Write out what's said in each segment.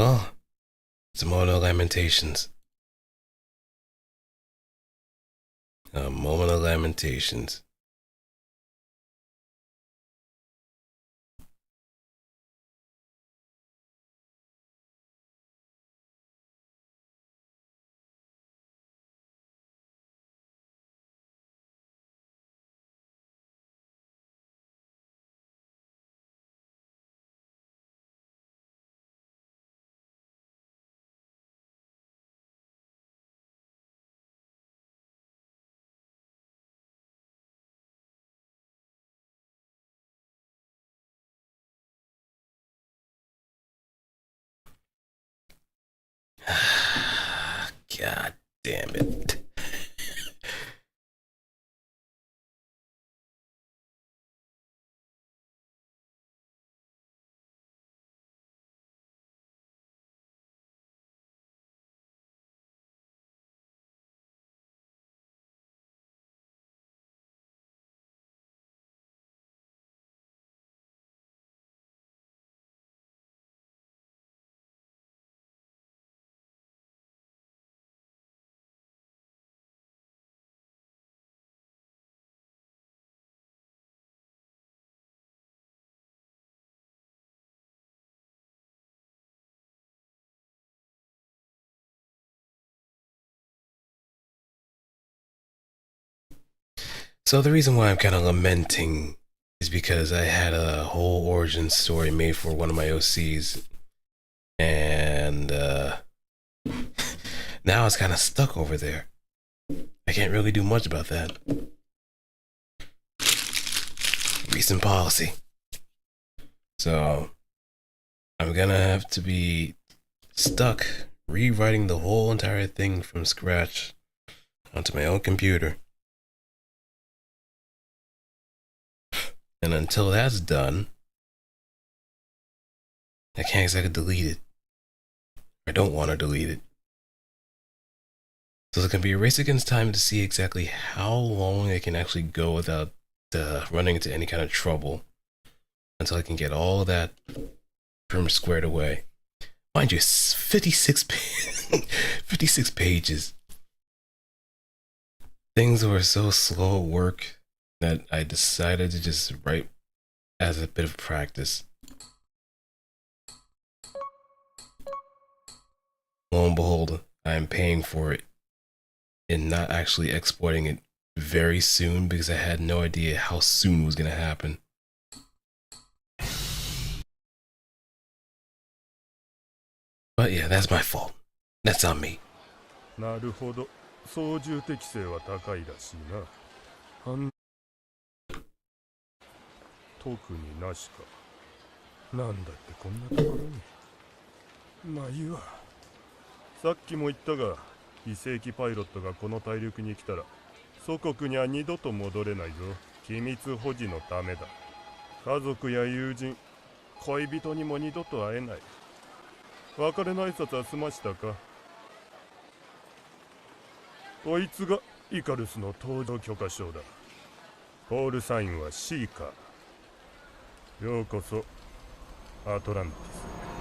Oh, it's more lamentations. A moment of lamentations. God damn it. So the reason why I'm kind of lamenting is because I had a whole origin story made for one of my OCs, and now it's kind of stuck over there. I can't really do much about that. Recent policy. So I'm gonna have to be stuck rewriting the whole entire thing from scratch onto my own computer. And until that's done, I can't exactly delete it. I don't want to delete it. So it's going to be a race against time to see exactly how long I can actually go without running into any kind of trouble until I can get all of that from squared away. Mind you, 56 pages. Things were so slow at work that I decided to just write as a bit of practice. Lo and behold, I am paying for it and not actually exporting it very soon because I had no idea how soon it was going to happen. But yeah, that's my fault. That's on me. なるほど。操縦適性は高いらしいな。特になしか。なんだってこんなところに。まあいいわ。さっきも言ったが、非正規パイロットがこの大陸に来たら、祖国には二度と戻れないぞ。機密保持のためだ。家族や友人、恋人にも二度と会えない。別れの挨拶は済ましたか？こいつがイカルスの搭乗許可証だ。コールサインは C か。ようこそアトランティス。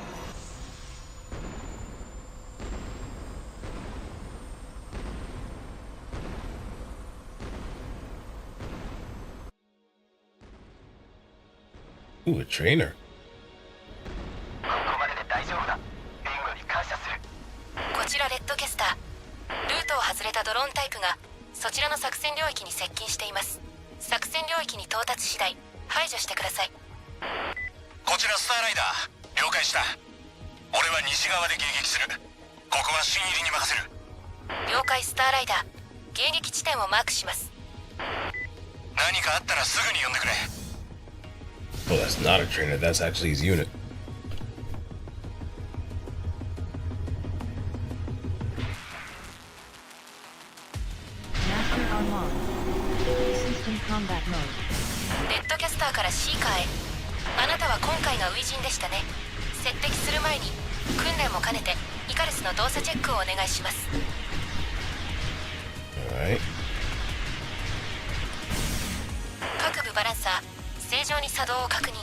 Ooh, a trainer. ここまでで大丈夫だ。援護に感謝する。こちらレッドキャスター。ルートを外れたドローンタイプがそちらの作戦領域に接近しています。作戦領域に到達次第排除してください。こちらスターライダー、了解した。俺は西側で迎撃する。ここは新入りに任せる。了解スターライダー。迎撃地点をマークします。何かあったらすぐに呼んでくれ。Oh, that's not a trainer, that's actually his unit. Master unlocked. System combat mode. レッドキャスターからシーカーへ。あなたは今回が初陣でしたね。接敵する前に訓練も兼ねてイカルスの動作チェックをお願いします。Alright. 各部バランサー正常に作動を確認。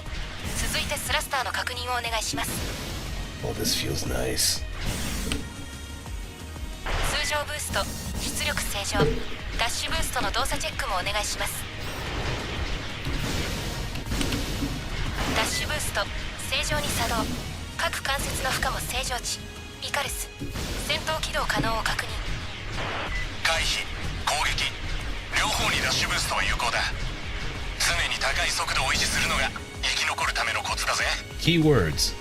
続いてスラスターの確認をお願いします。Oh, this feels nice. 通常ブースト、出力正常、ダッシュブーストの動作チェックもお願いします。ダッシュブースト正常に作動、各関節の負荷も正常値。イカルス戦闘起動可能を確認。回避、攻撃両方にダッシュブーストは有効だ。常に高い速度を維持するのが生き残るためのコツだぜ。 Keywords.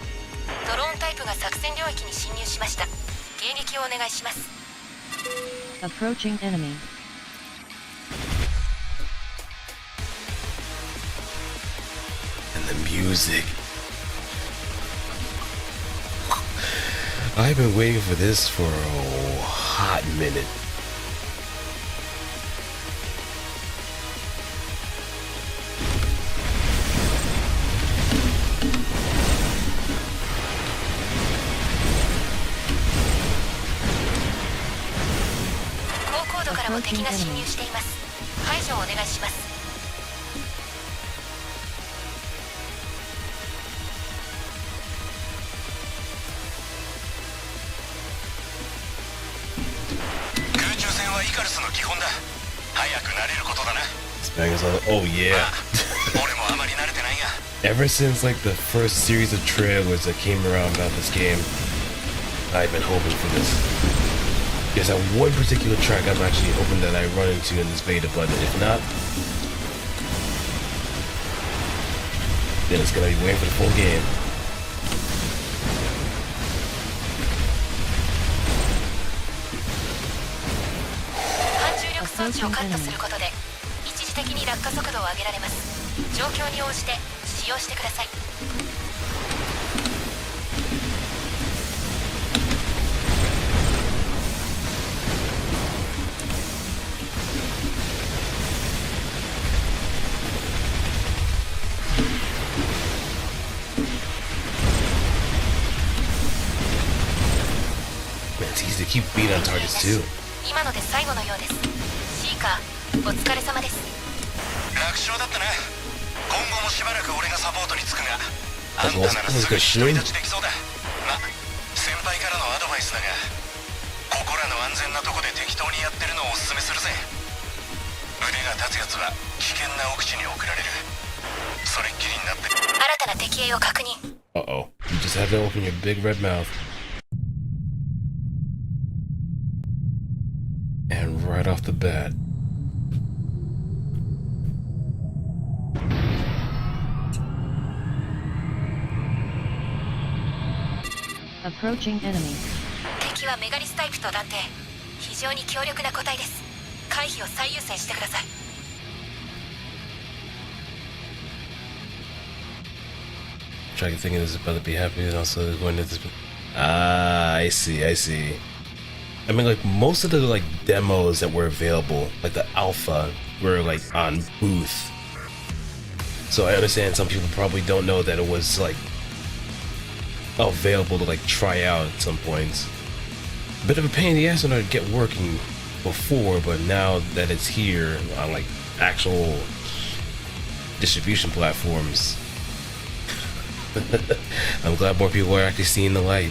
ドローンタイプが作戦領域に侵入しました。迎撃をお願いします。 Approaching enemy. And the music. I've been waiting for this for a hot minute. Approaching enemy. 排除をお願いします。空中戦はイカルスの基本だ。早く慣れることだな。 Oh yeah. 俺もあまり慣れてないが。 Ever since like the first series of trailers that came around about this game, I've been hoping for this. There's that one particular track I'm actually hoping that I run into in this beta, but if not, then it's gonna be waiting for the full game. 反重力装置をカットすることで一時的に落下速度を上げられます。状況に応じて使用してください。Man, it's easy to keep beat on targets too. 今ので最後のようです。シーカー、お疲れ様です。楽勝だったな。今後もしばらく俺がサポートにつくが、あんたならすぐ独り立ちできそうだ。ま、先輩からのアドバイスだが、ここらの安全なとこで適当にやってるのをおすすめするぜ。腕が立つやつは危険な奥地に送られる。それっきりになって。新たな敵影を確認。Uh-oh. You just have to open your big red mouth. And right off the bat. Approaching enemy. 敵はメガリスタイプと断定。非常に強力な個体です。回避を最優先してください。Try to think of this about to be happening and also going to this. Ah, I see. I mean, like most of the like demos that were available, like the alpha, were like on booth. So I understand some people probably don't know that it was like available to like try out at some points. Bit of a pain in the ass in order to get working before, but now that it's here on like actual distribution platforms, I'm glad more people are actually seeing the light.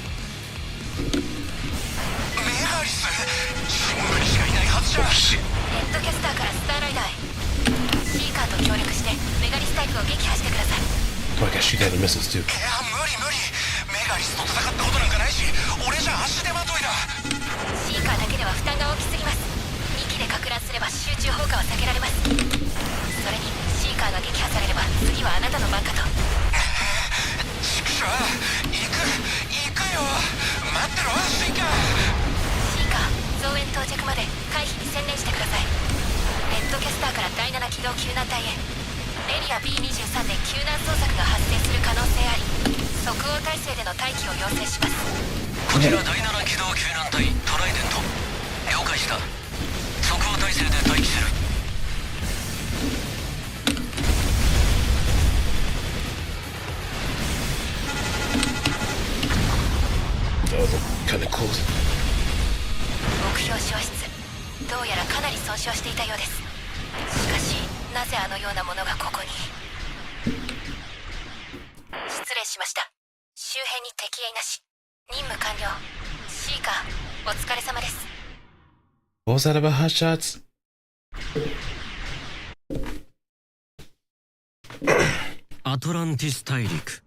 Oh shit. ヘッドキャスターからスターライダーへ。シーカーと協力してメガリスタイプを撃破してください。 Oh, I gotta shoot down the missiles too. いや無理メガリスと戦ったことなんかないし、俺じゃ足手まといだ。シーカーだけでは負担が大きすぎます。2機でか乱すれば集中砲火は避けられます。それにシーカーが撃破されれば次はあなたの番かと。ちくしょう、行くよ。待ってろシーカー。シーカー、増援到着まで回避に専念してください。レッドキャスターから第7機動救難隊へ。エリア B23 で救難捜索が発生する可能性あり、即応態勢での待機を要請します。こちら第7機動救難隊トライデント。了解した。即応態勢で待機する。That was kind of close. 目標消失。どうやらかなり損傷していたようです。しかしなぜあのようなものがここに。失礼しました。周辺に敵影なし。任務完了。シーカー、お疲れ様です。Otsdarva hot shots. アトランティス大陸。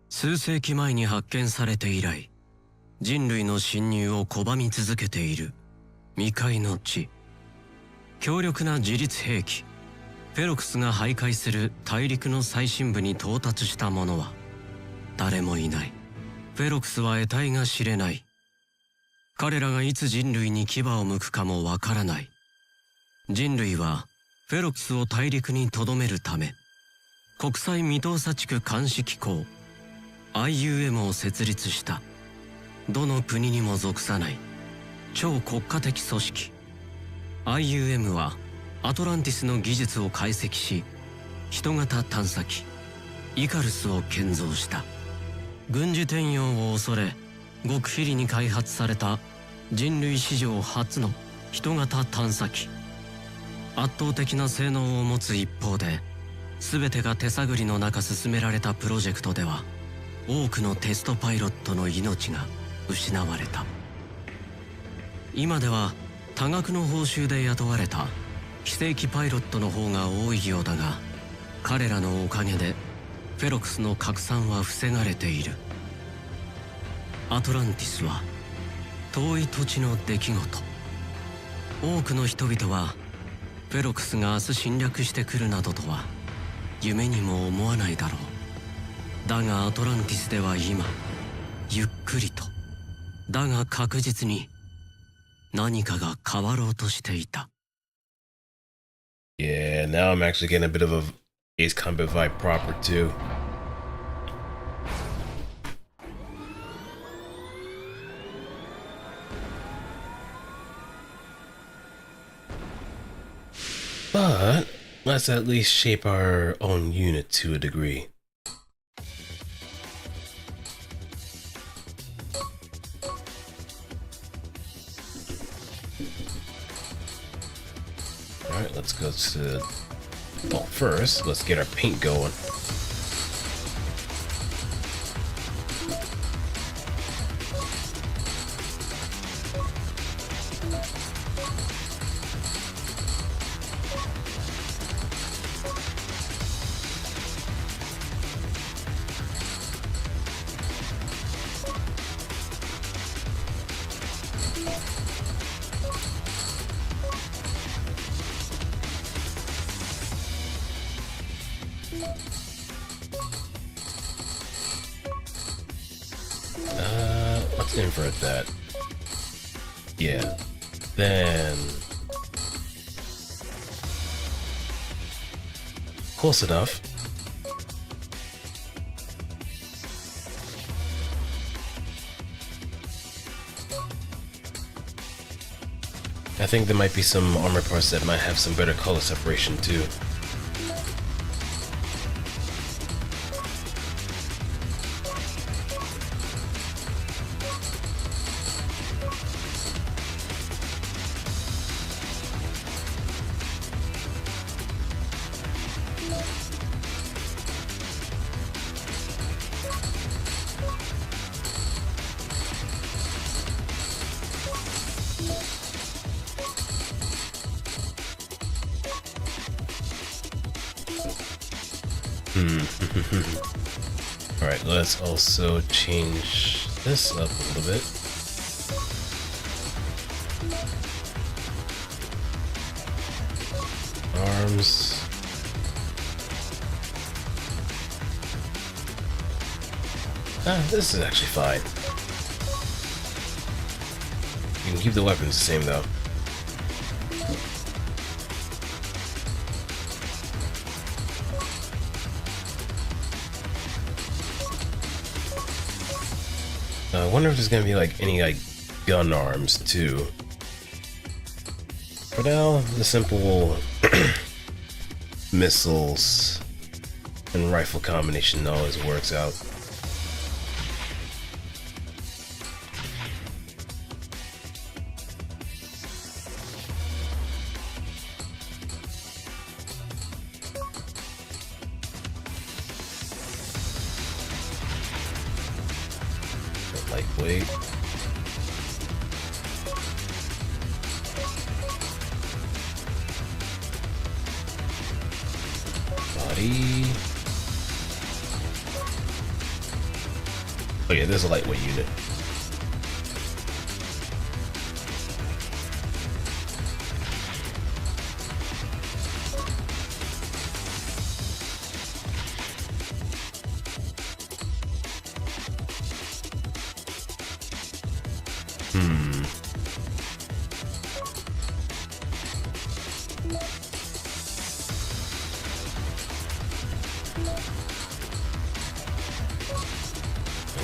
数世紀前に発見されて以来、人類の侵入を拒み続けている未開の地。強力な自律兵器フェロクスが徘徊する大陸の最深部に到達した者は誰もいない。フェロクスは得体が知れない。彼らがいつ人類に牙を向くかもわからない。人類はフェロクスを大陸に留めるため、国際未踏査地区監視機構 IUM を設立した。どの国にも属さない超国家的組織。 IUM はアトランティスの技術を解析し、人型探査機イカルスを建造した。軍事転用を恐れ極秘裏に開発された人類史上初の人型探査機。圧倒的な性能を持つ一方で、全てが手探りの中進められたプロジェクトでは、多くのテストパイロットの命が失われた。今では多額の報酬で雇われた非正規パイロットの方が多いようだが、彼らのおかげでフェロクスの拡散は防がれている。アトランティスは遠い土地の出来事。多くの人々はフェロクスが明日侵略してくるなどとは夢にも思わないだろう。だがアトランティスでは今、ゆっくりとだが確実に何かが変わろうとしていた。 Yeah, now I'm actually getting a bit of a Ace Combat vibe proper too. But let's at least shape our own unit to a degree. Alright, let's go to... Well, first, let's get our paint going. Let's invert that. Yeah. Then... Close enough. I think there might be some armor parts that might have some better color separation too. Alright, let's also change this up a little bit. Arms. This is actually fine. You can keep the weapons the same though. I wonder if there's gonna be like any gun arms too. For now, the simple missiles and rifle combination always works out. lightweight. Body. Oh yeah, there's a lightweight unit.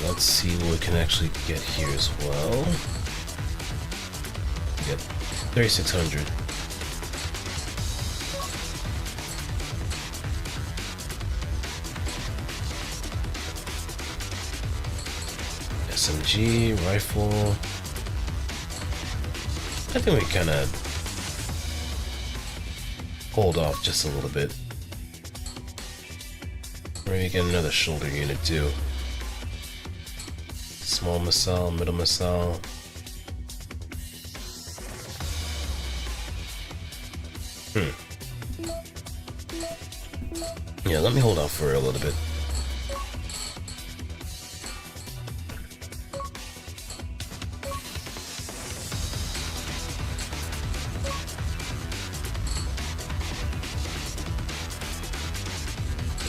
Let's see what we can actually get here as well. We get 3,600. SMG, rifle. I think we kind of hold off just a little bit. Maybe get another shoulder unit too. Small missile, middle missile. Yeah, let me hold off for a little bit.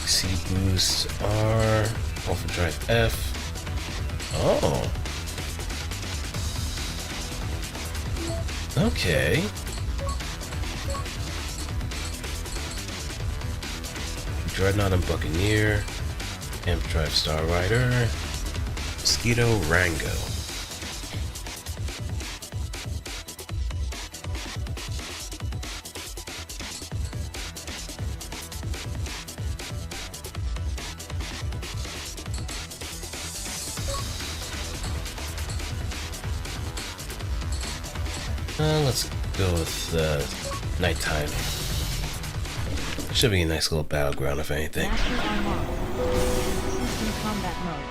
C boost R, overdrive F. Oh. Okay. Dreadnought and Buccaneer. Amp Drive Star Rider. Mosquito Rango. Let's go with nighttime. Should be a nice little battleground if anything. Master unlocked. System combat mode.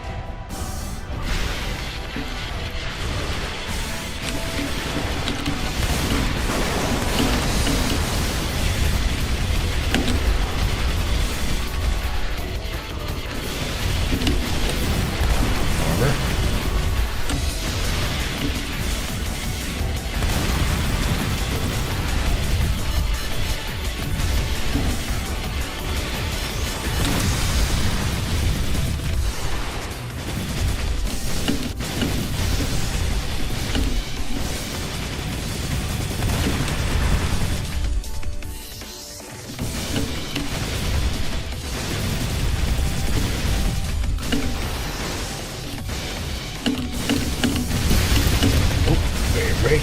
Break.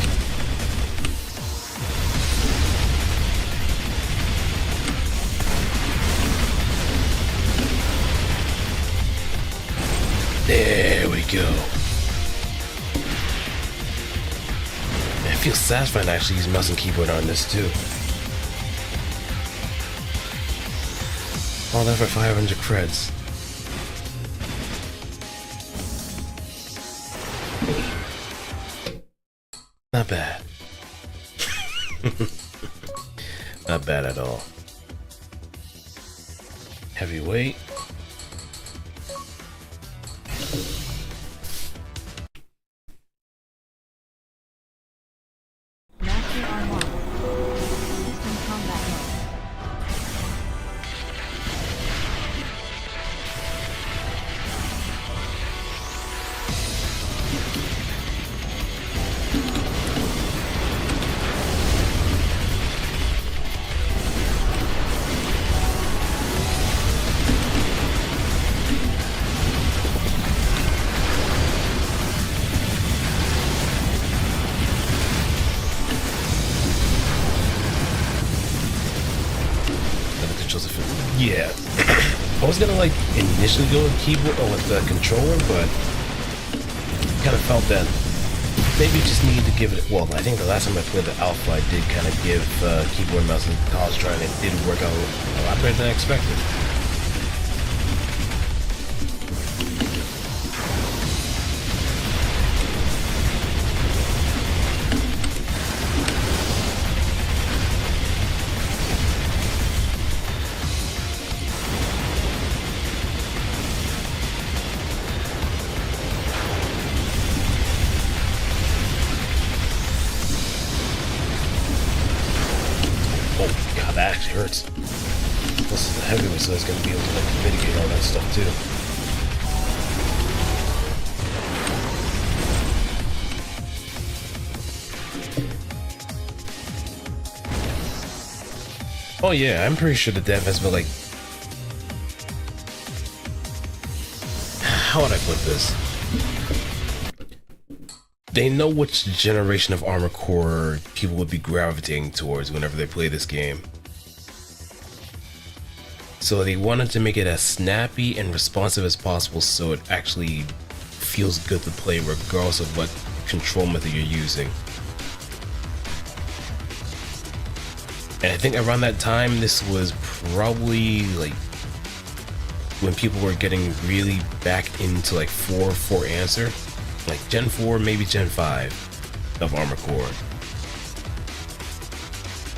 There we go. It feels satisfying to actually use mouse and keyboard on this too. All that for 500 creds. Not bad. Not bad at all. Heavyweight. Master unlocked. System combat mode. Yeah. I was gonna like initially go with keyboard or with the controller, but kind of felt that maybe just needed to give it. Well, I think the last time I played the Alpha, I did kind of give keyboard and mouse a college try, and it did work out a lot better than I expected. that actually hurts. Plus it's a heavyweight, so it's gonna be able to like mitigate all that stuff too. Oh yeah, I'm pretty sure the dev has been like, how would I put this? They know which generation of Armored Core people would be gravitating towards whenever they play this game. So they wanted to make it as snappy and responsive as possible so it actually feels good to play regardless of what control method you're using. And I think around that time, this was probably like when people were getting really back into like 4 answer, like Gen 4, maybe Gen 5 of Armored Core.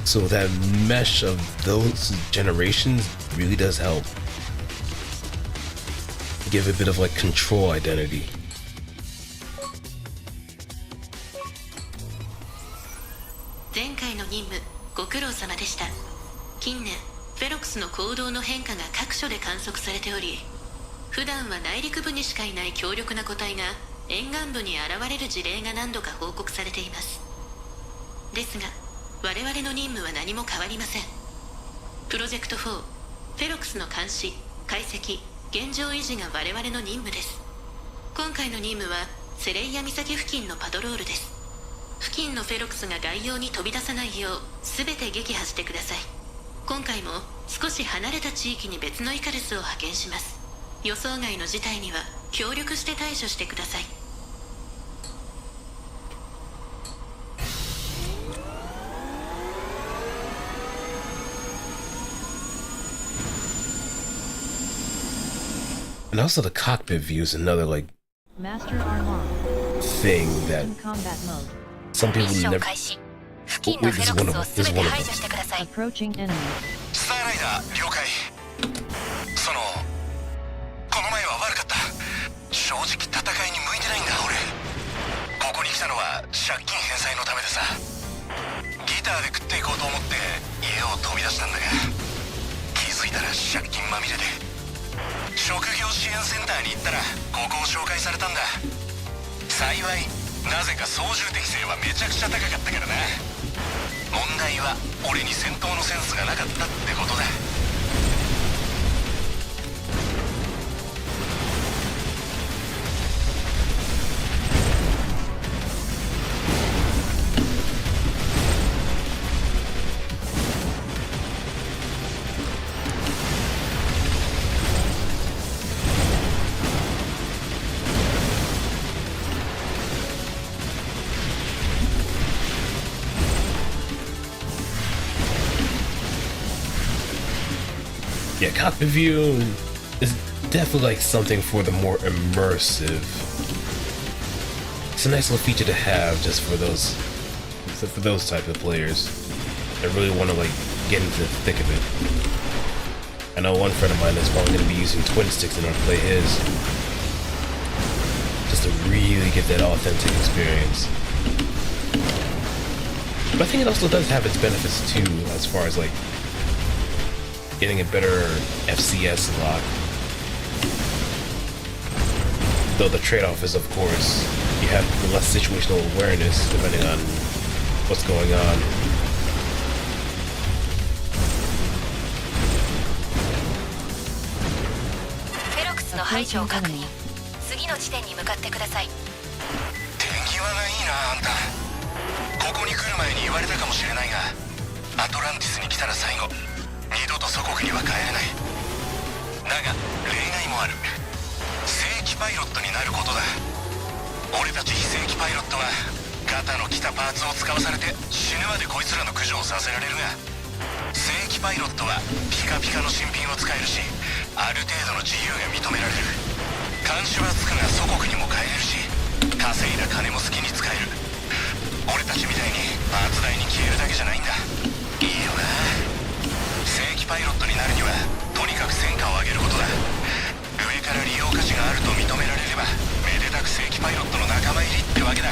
So that mesh of those generations really does help give a bit of like control identity. 前回の任務ご苦労様でした。近年フェロクスの行動の変化が各所で観測されており、普段は内陸部にしかいない強力な個体が沿岸部に現れる事例が何度か報告されています。ですが我々の任務は何も変わりません。プロジェクト4、フェロクスの監視、解析、現状維持が我々の任務です。今回の任務はセレイヤ岬付近のパトロールです。付近のフェロクスが外洋に飛び出さないよう全て撃破してください。今回も少し離れた地域に別のイカルスを派遣します。予想外の事態には協力して対処してください。And also the cockpit view is another like Master Armand. thing that In combat mode. some ミッ people ション never. 開始。付近のフェロクスを全て排除してください。 Approaching enemy. スターライダー了解。そのこの前は悪かった。正直戦いに向いてないんだ俺。ここに来たのは借金返済のためでさ、ギターで食っていこうと思って家を飛び出したんだが、気づいたら借金まみれで。職業支援センターに行ったらここを紹介されたんだ。幸いなぜか操縦適性はめちゃくちゃ高かったからな。問題は俺に戦闘のセンスがなかったってことだ。Yeah, cockpit view is definitely like something for the more immersive. It's a nice little feature to have just for those type of players that really want to like get into the thick of it. I know one friend of mine is probably going to be using twin sticks in order to play his, just to really get that authentic experience. But I think it also does have its benefits too, as far as like getting a better FCS lock. Though the trade-off is, of course, you have less situational awareness depending on what's going on. フェロクスの排除を確認。次の地点に向かってください。手際がいいなあんた。ここに来る前に言われたかもしれないが、アトランティスに来たら最後、二度と祖国には帰れない。だが例外もある。正規パイロットになることだ。俺たち非正規パイロットは肩の来たパーツを使わされて死ぬまでこいつらの駆除をさせられるが、正規パイロットはピカピカの新品を使えるし、ある程度の自由が認められる。監視はつくが祖国にも帰れるし、稼いだ金も好きに使える。俺たちみたいにパーツ代に消えるだけじゃないんだ。いいよな。正規パイロットになるにはとにかく戦果を上げることだ。上から利用価値があると認められればめでたく正規パイロットの仲間入りってわけだ。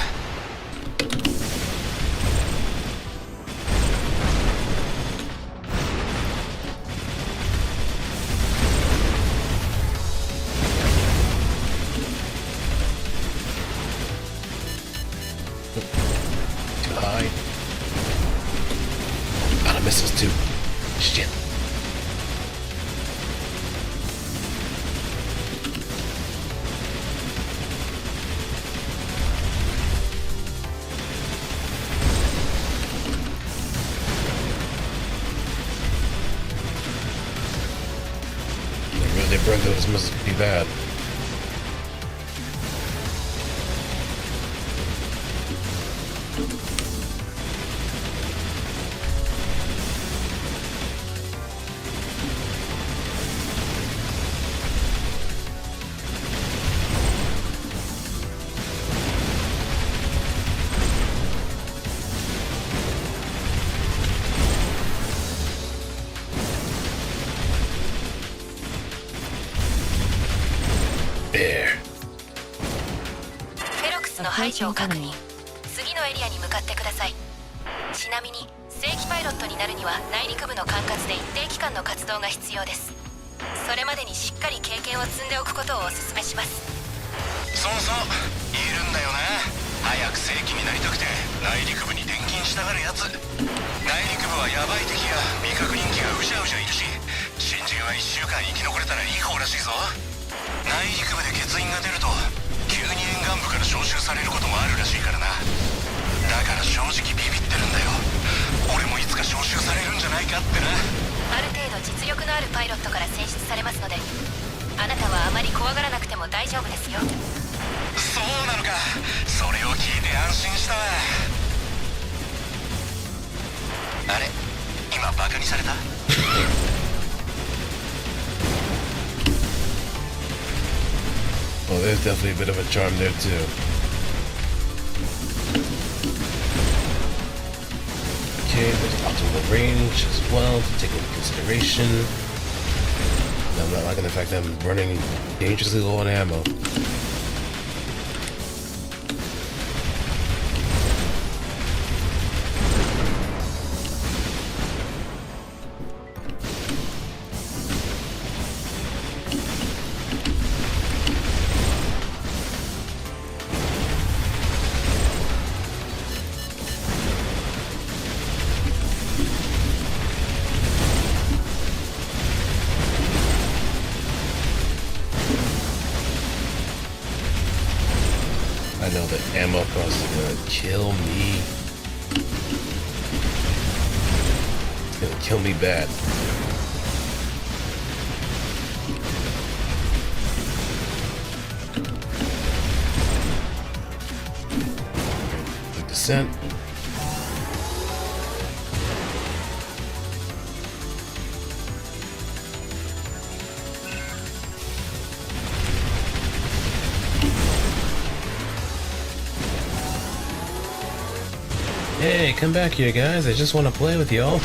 missiles too. Shit. They burned those missiles pretty bad. There. フェロクスの排除を確認。次のエリアに向かってください。ちなみに正規パイロットになるには内陸部の管轄で一定期間の活動が必要です。それまでにしっかり経験を積んでおくことをお勧めします。そうそういるんだよな。早く正規になりたくて内陸部に転勤したがるやつ。内陸部はヤバい敵や未確認機がうじゃうじゃいるし、新人は1週間生き残れたらいい方らしいぞ。内陸部で欠員が出ると急に沿岸部から招集されることもあるらしいからな。だから正直ビビってるんだよ。俺もいつか招集されるんじゃないかってな。ある程度実力のあるパイロットから選出されますので、あなたはあまり怖がらなくても大丈夫ですよ。そうなのか。それを聞いて安心したわ。あれ今バカにされたWell, there's definitely a bit of a charm there too. Okay, there's optimal range as well to take into consideration. I'm not liking the fact that I'm running dangerously low on ammo. I know that ammo cost is gonna kill me. It's gonna kill me bad. Quick descent. Hey, come back here, guys. I just want to play with y'all.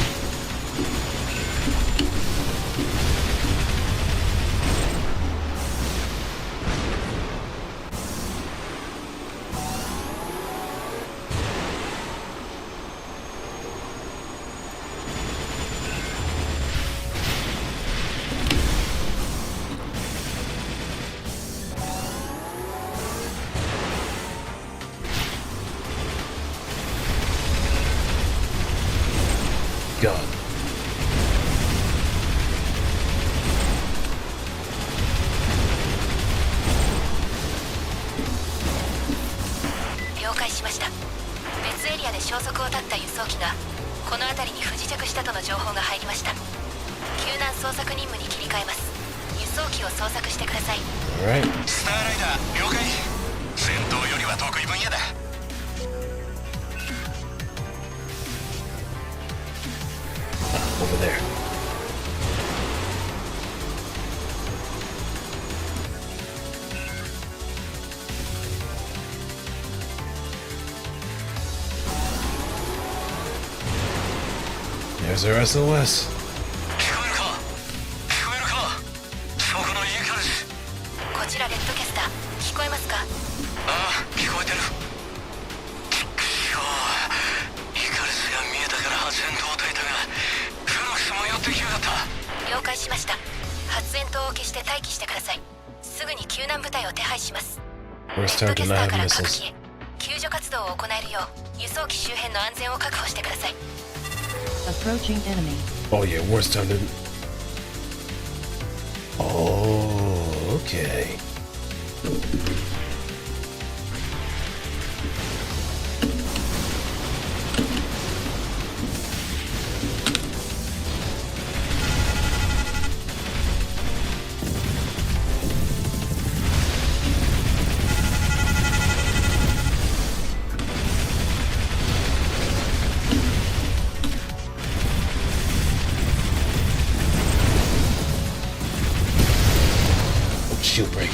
God.了解しました。別エリアで消息を絶った輸送機がこの辺りに不時着したとの情報が入りました。救難捜索任務に切り替えます。輸送機を捜索してください。 Alright. スターライダー了解。戦闘よりは得意分野だ。Over there. There's our SOS. 聞こえるか聞こえるか。そこのイカルス。こちらレッドキャスター、聞こえますか？ああ聞こえてる。ちくしょう。イカルスが見えたから発煙筒を焚いたがフェノクスも寄ってきやがった。了解しました。発煙筒を消して待機してください。すぐに救難部隊を手配します。レ First ッド time キャ to スタ not ー have から各 missiles. 機へ救助活動を行えるよう輸送機周辺の安全を確保してください。Approaching enemy. Oh yeah, worst time to. Oh, okay. Shield break.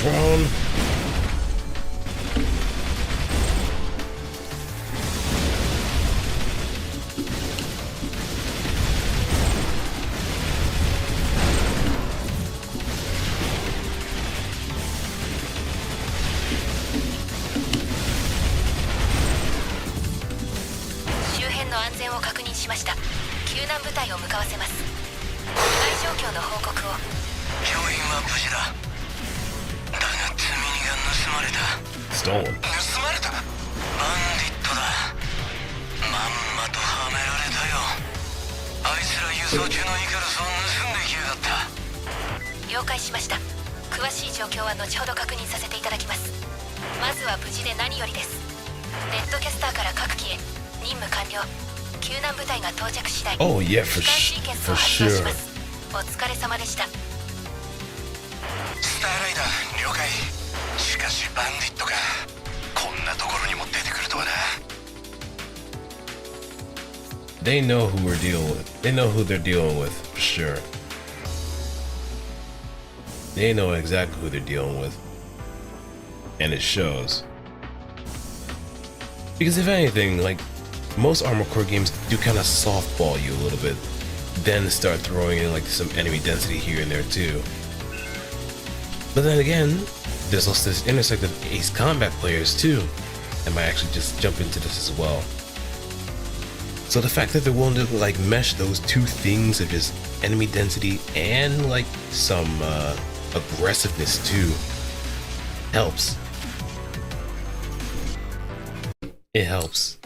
Drone. 周辺の安全を確認しました。救難部隊を向かわせます。被害状況の報告を。教員は無事だ。だが積み荷が盗まれた。 Stolen. 盗まれた。バンディットだ。まんまとはめられたよ。あいつら輸送中のイカルスを盗んできやがった。了解しました。詳しい状況は後ほど確認させていただきます。まずは無事で何よりです。レッドキャスターから各機へ任務完了。救難部隊が到着次第 Oh yeah, 帰還シーケンスを for 発動し sure. ます。お疲れ様でした。スターライダー了解。しかしバンディットがこんなところにも出てくるとはな。 They know who we're dealing with. They know who they're dealing with, for sure. They know exactly who they're dealing with. And it shows. Because if anything, like, most Armored Core games do kind of softball you a little bit, then start throwing in like some enemy density here and there too. But then again, there's also this intersect of Ace Combat players too, that might actually just jump into this as well. So the fact that they're willing to like mesh those two things of just enemy density and like some aggressiveness too helps. It helps.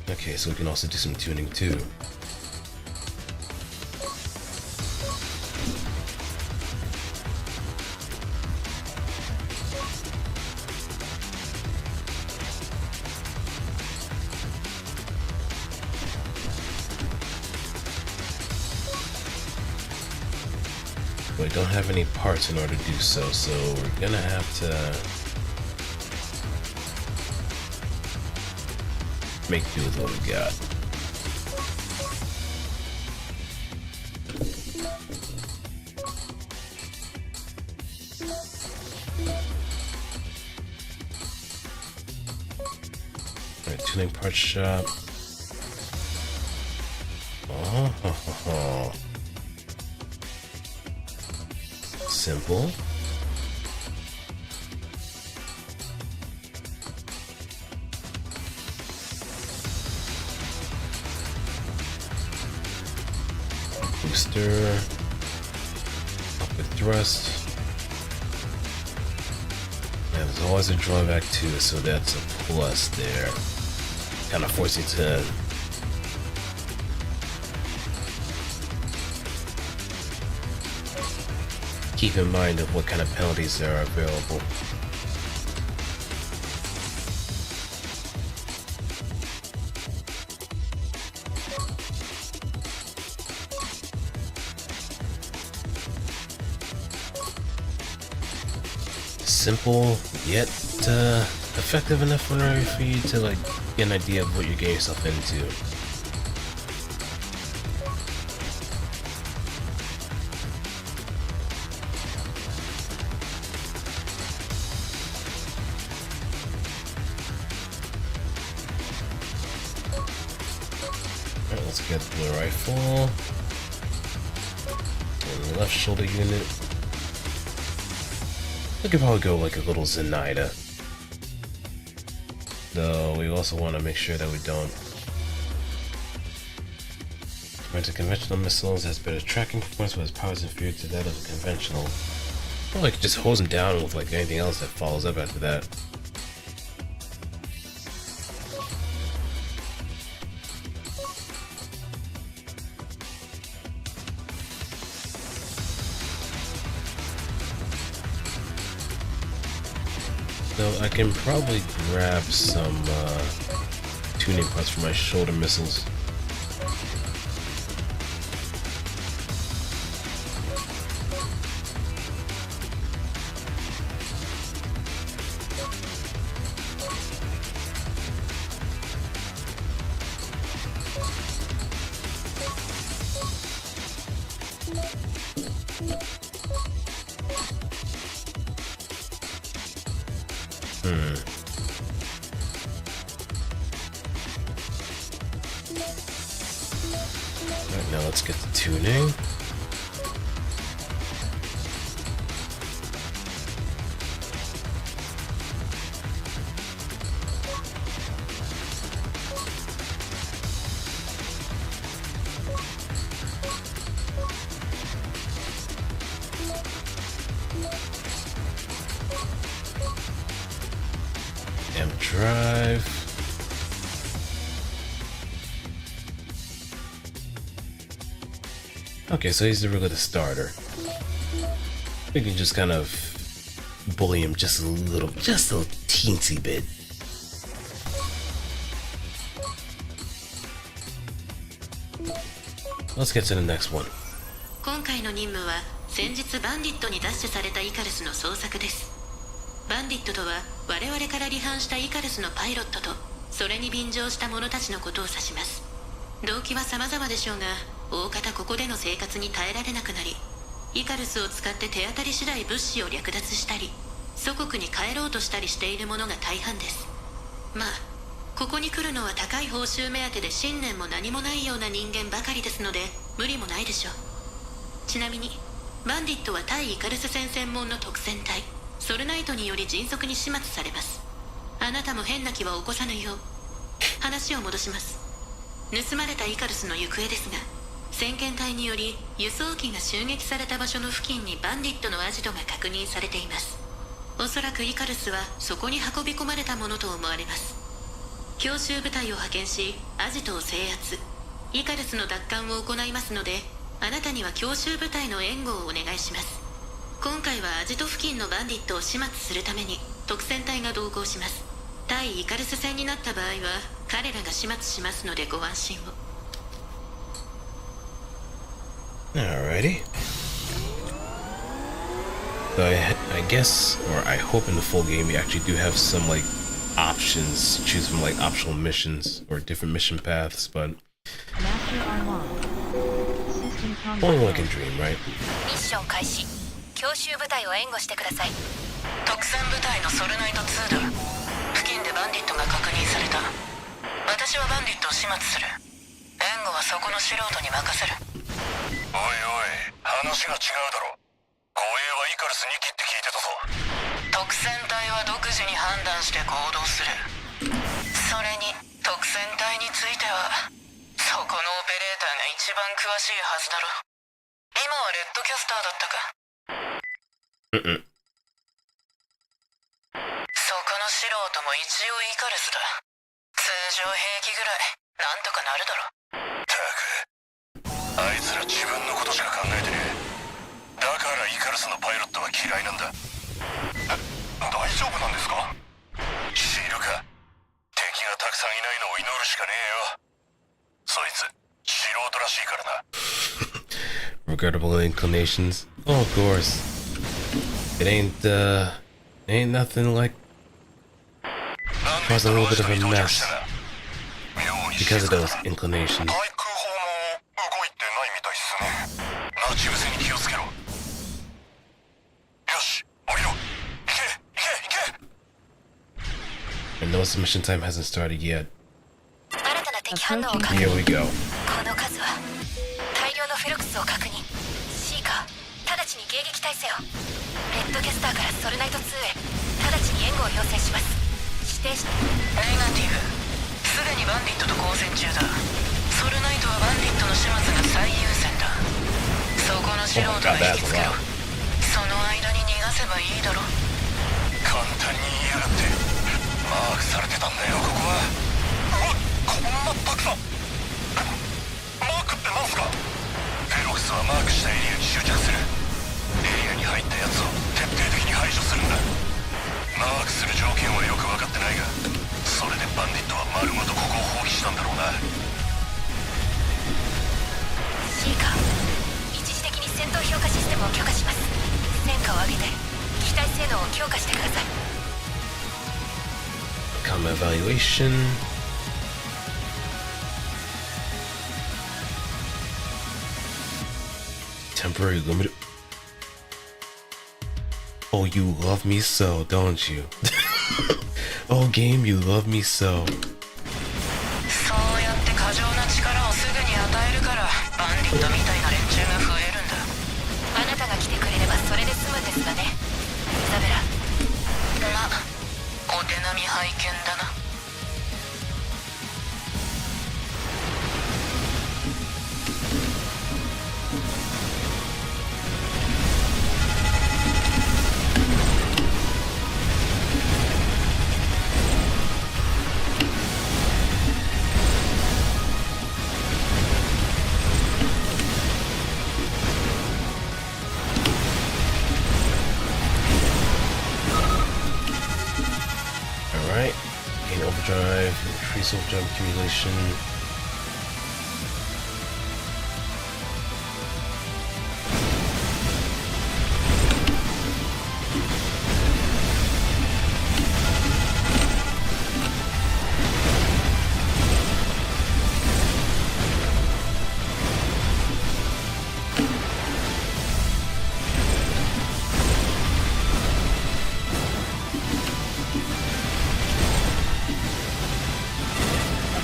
Okay, so we can also do some tuning too. We don't have any parts in order to do so, so we're gonna have to make do with what we got. Alright, tuning parts shop. Oh, simple. Booster, upward thrust. And there's always a drawback to it, so that's a plus there. Kind of force you to keep in mind of what kind of penalties there are available. Simple, yet effective enough for you to like get an idea of what you're getting yourself into. Get the rifle. And the left shoulder unit. We could probably go like a little Zenaida. Though we also want to make sure that we don't. Compared to conventional missiles, has better tracking performance, but its power is inferior to that of a conventional. Or like just hose them down with like anything else that follows up after that. So I can probably grab some tuning parts for my shoulder missiles. Right, now let's get the tuning. Amp drive. Okay, so he's really the starter. We can just kind of bully him just a teensy bit. Let's get to the next one. 今回の任務は先日バンディットに奪取されたイカルスの捜索です。バンディットとは我々から離反したイカルスのパイロットとそれに便乗した者たちのことを指します。動機は様々でしょうが、大方ここでの生活に耐えられなくなり、イカルスを使って手当たり次第物資を略奪したり、祖国に帰ろうとしたりしている者が大半です。まあここに来るのは高い報酬目当てで信念も何もないような人間ばかりですので無理もないでしょう。ちなみにバンディットは対イカルス戦専門の特戦隊ソルナイトにより迅速に始末されます。あなたも変な気は起こさぬよう。話を戻します。盗まれたイカルスの行方ですが、先遣隊により輸送機が襲撃された場所の付近にバンディットのアジトが確認されています。おそらくイカルスはそこに運び込まれたものと思われます。強襲部隊を派遣しアジトを制圧、イカルスの奪還を行いますので、あなたには強襲部隊の援護をお願いします。今回はアジト付近のバンディットを始末するために特戦隊が同行します。対イカルス戦になった場合は彼らが始末しますのでご安心を。Alrighty. So I guess, or I hope in the full game we actually do have some like options, choose from like optional missions or different mission paths, but Master Armand. System combat. only one can dream, right? ミッション開始。強襲部隊を援護してください。特戦部隊のソルナイト2だ。付近でバンディットが確認された。私はバンディットを始末する。援護はそこの素人に任せる。おいおい、話が違うだろ。護衛はイカルス2機って聞いてたぞ。特戦隊は独自に判断して行動する。それに特戦隊についてはそこのオペレーターが一番詳しいはずだろ。今はレッドキャスターだったか。そこの素人も一応イカルスだ。通常兵器ぐらいなんとかなるだろ。たく、あいつら自分のことしか考えてねえ。だからイカルスのパイロットは嫌いなんだ。大丈夫なんですか？知るか。敵がたくさんいないのを祈るしかねえよ。そいつ素人らしいからな。Regrettable inclinations. Oh, of course. It ain't nothing like causing a little bit of a mess because of those inclinations. 対空砲も動いてないみたいっすね。待ち伏せに気をつけろ。よし、降りろ。行け行け行け。 And no submission time hasn't started yet. 新たな敵反応を確 Here 認。 we go. このドキャスターからソルナイト2へ直ちに援護を要請します。指定しネガティブ。すでにバンディットと交戦中だ。ソルナイトはバンディットの始末が最優先だ。そこの素人が引きつけろ。その間に逃がせばいいだろ。簡単に言いやがって。マークされてたんだよここは。うわ、こんなたくさん。マークってなんすか？フェロクスはマークしたエリアに執着する。エリアに入ったやつを徹底的に排除するんだ。マークする条件はよく分かってないが、それでバンディットは丸ごとここを放棄したんだろうな。シーカー、一時的に戦闘評価システムを許可します。戦果を上げて機体性能を強化してください。Combat evaluation. Temporary limited. Oh, you love me so, don't you? Oh, game, you love me so. そうやって過剰な力をすぐに与えるからバンディットみたいな連中が増えるんだ。あなたが来てくれればそれで済むんですがね、イザベラ。まあ、お手並み拝見だな。Alright, gain overdrive, increase overdrive accumulation.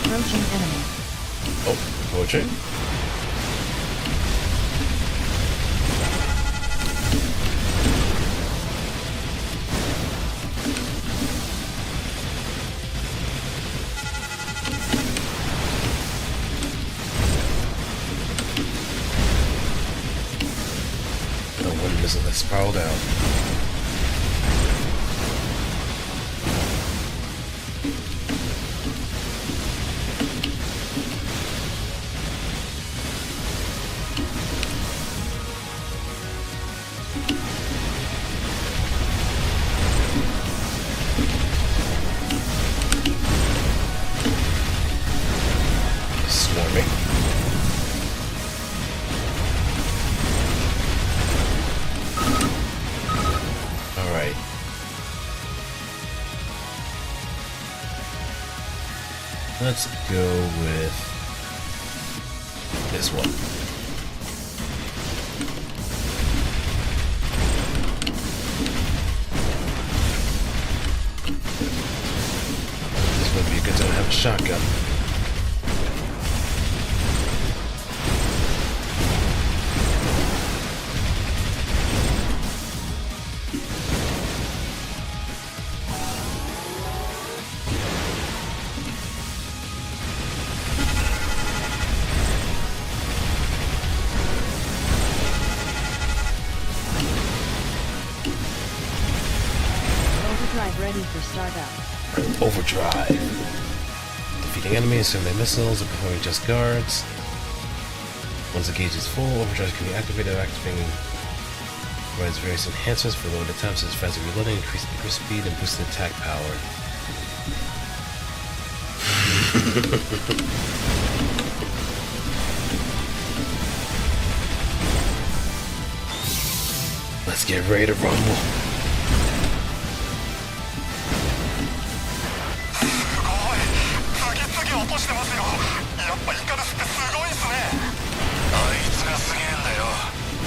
Approaching enemy. Oh, portrait. No one missile that spiraled out. Swarming. Alright. Let's go with this one. This would be a good time to have a shotgun. Overdrive ready for startup. Overdrive. Defeating enemies, sending missiles, and performing just guards. Once the gauge is full, overdrive can be activated. Activating provides various enhancements for loaded times such as faster reloading, increased speed, and boosted attack power. Let's get ready to rumble. 落としてますよ。やっぱイカルスってすごいっすね。あいつがすげえんだよ。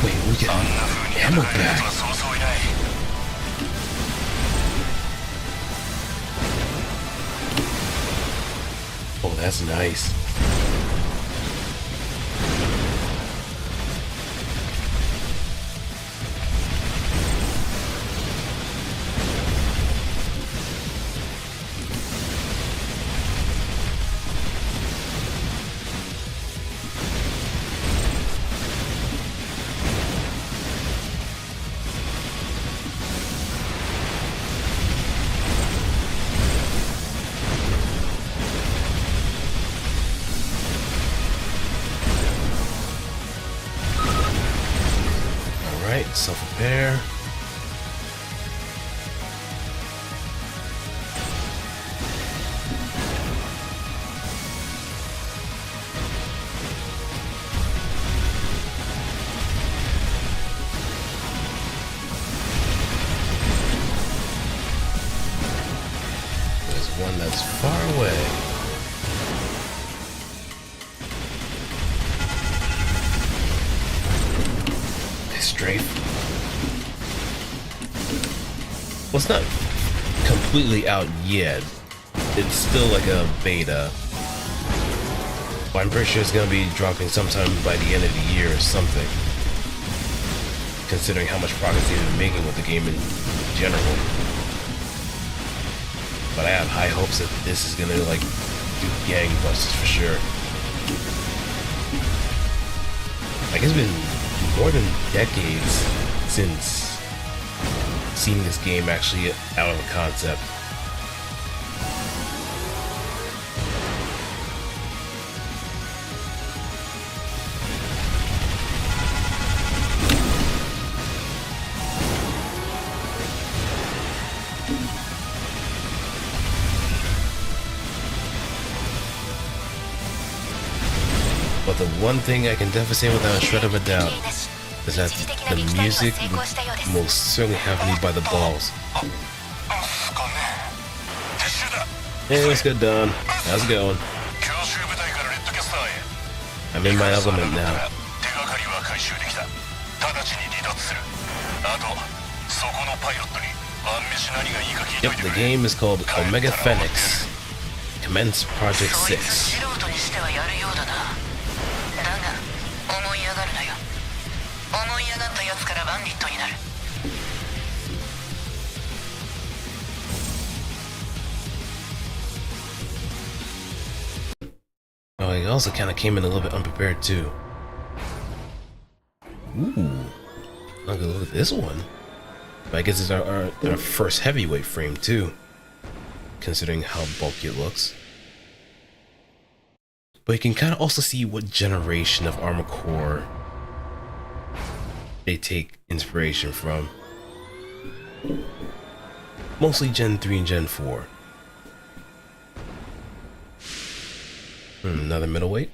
Wait, we get あんな風に ammo 戦えるやつ back. はそうそういない。Oh, that's nice. Alright, self-repair. There's one that's far away. Strafe. Well, it's not completely out yet. It's still like a beta. But I'm pretty sure it's gonna be dropping sometime by the end of the year or something. Considering how much progress they've been making with the game in general. But I have high hopes that this is gonna like do gangbusters for sure. Like it's been more than decades since seeing this game actually out of a concept. But the one thing I can definitely say without a shred of a doubt is that the music will certainly have me by the balls. Hey, let's get done. How's it going? I'm in my element now. Yep, the game is called Omega Phenex. Commence Project 6. Oh, he also kind of came in a little bit unprepared too. Ooh, look at this one. But I guess it's our first heavyweight frame too, considering how bulky it looks. But you can kind of also see what generation of Armor Core they take inspiration from. Mostly Gen 3 and Gen 4. Another middleweight.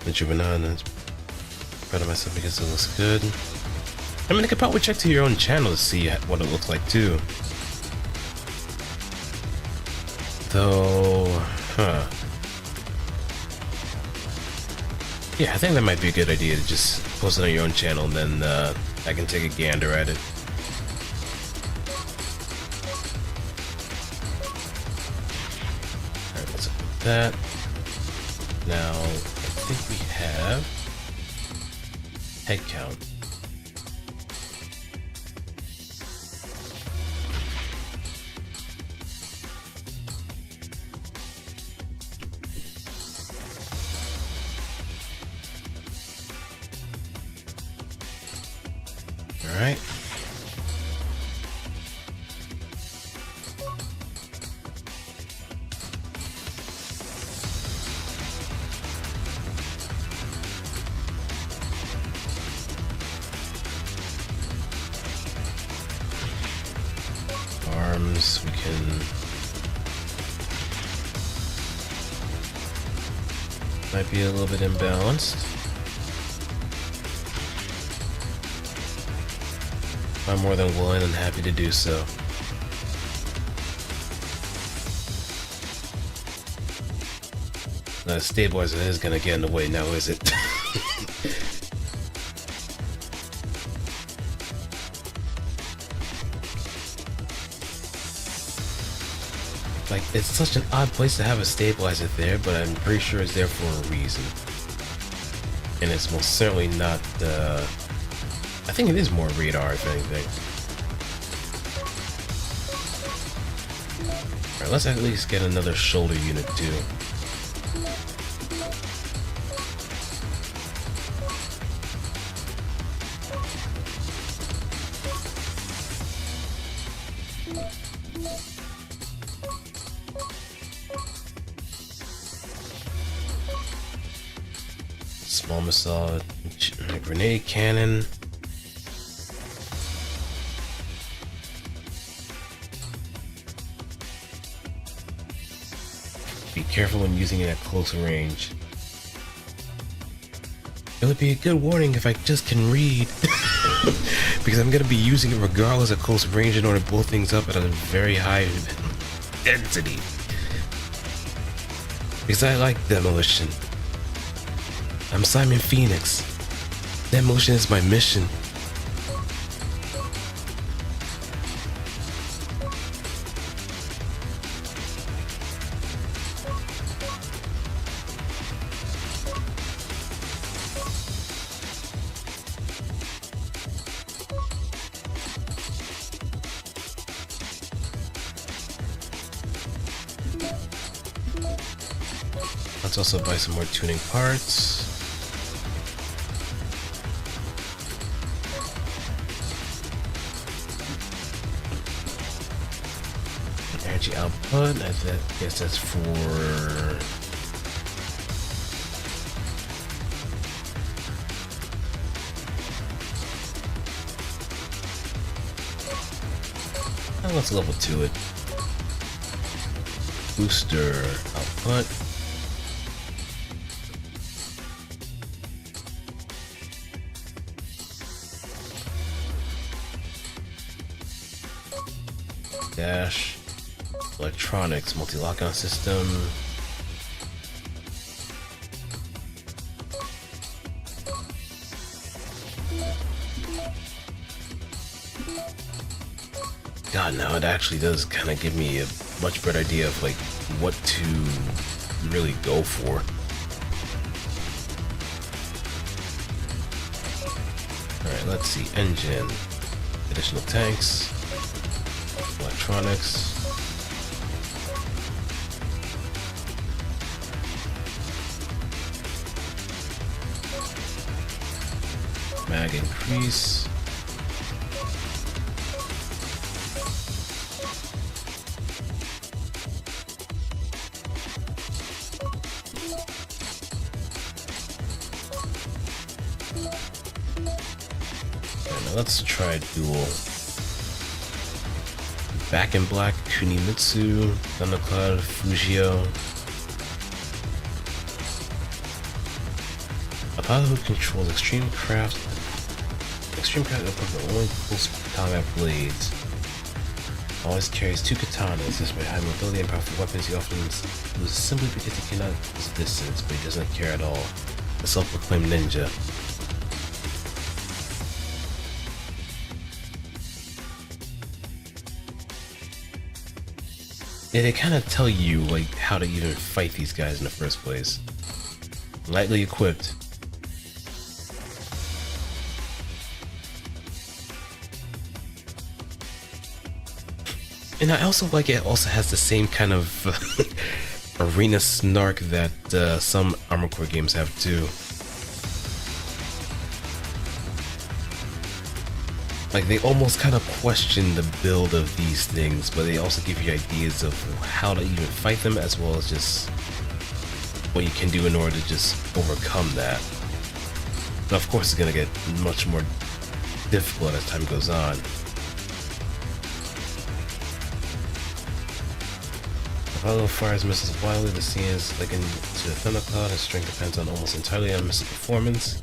The Juvenile, and I'm proud of myself because it looks good. I mean, I could probably check to your own channel to see what it looks like too. Though, yeah, I think that might be a good idea to just post it on your own channel, and then I can take a gander at it. Alright, let's put that. Now, I think we have head count. Alright. Arms, we can might be a little bit imbalanced. I'm more than willing and happy to do so. The stabilizer is gonna get in the way now, is it? Like, it's such an odd place to have a stabilizer there, but I'm pretty sure it's there for a reason. And it's most certainly not, I think it is more radar, if anything. Alright, let's at least get another shoulder unit, too. Small missile, grenade cannon. Be careful when using it at close range. It would be a good warning if I just can read. Because I'm going to be using it regardless at close range in order to blow things up at a very high density. Because I like demolition. I'm Simon Phenex. Demolition is my mission. Let's also buy some more tuning parts. Energy output, I guess that's for... Oh, let's level 2 it. Booster output. Dash, electronics, multi-lock-on system. God, now it actually does kind of give me a much better idea of like what to really go for. Alright, let's see. Engine, additional tanks, electronics. Mag increase. Now let's try dual. Back in Black, Kunimitsu, Thundercloud, Fujio. A pilot who controls extreme craft equipment only pulls combat blades. Always carries 2 katanas. Despite high mobility and powerful weapons, he often loses simply because he cannot use distance, but he doesn't care at all. A self-proclaimed ninja. Yeah, they kind of tell you like how to even fight these guys in the first place. Lightly equipped. And I also like it also has the same kind of arena snark that some Armored Core games have too. Like they almost kind of question the build of these things, but they also give you ideas of how to even fight them as well as just what you can do in order to just overcome that. Now of course it's going to get much more difficult as time goes on. Apollo fires missiles wildly. The scene is likened to a thundercloud. His strength depends on almost entirely on missile performance.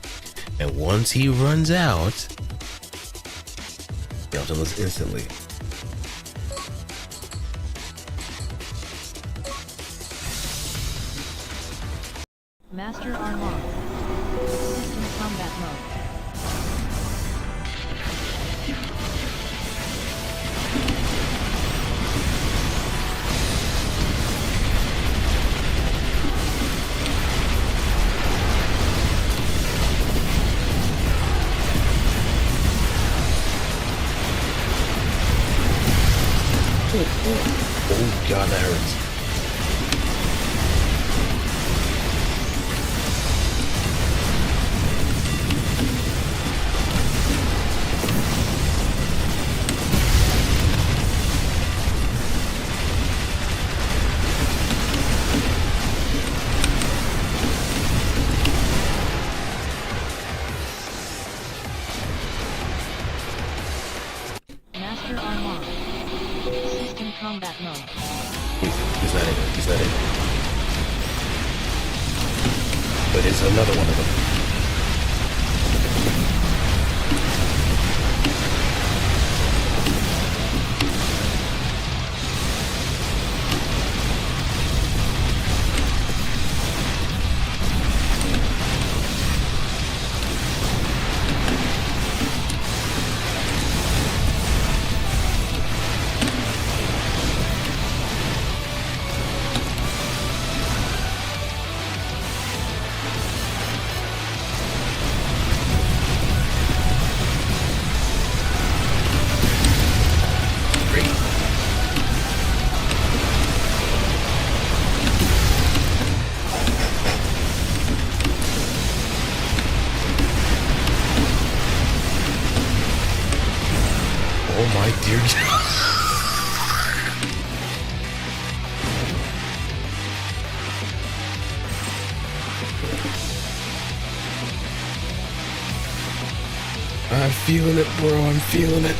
And once he runs out, he outdoes instantly. Master unlocked. System combat mode. Oh god, that hurts. combat mode. Is that it? Is that it? But it's another one of them. Oh my dear God. I'm feeling it, bro. I'm feeling it.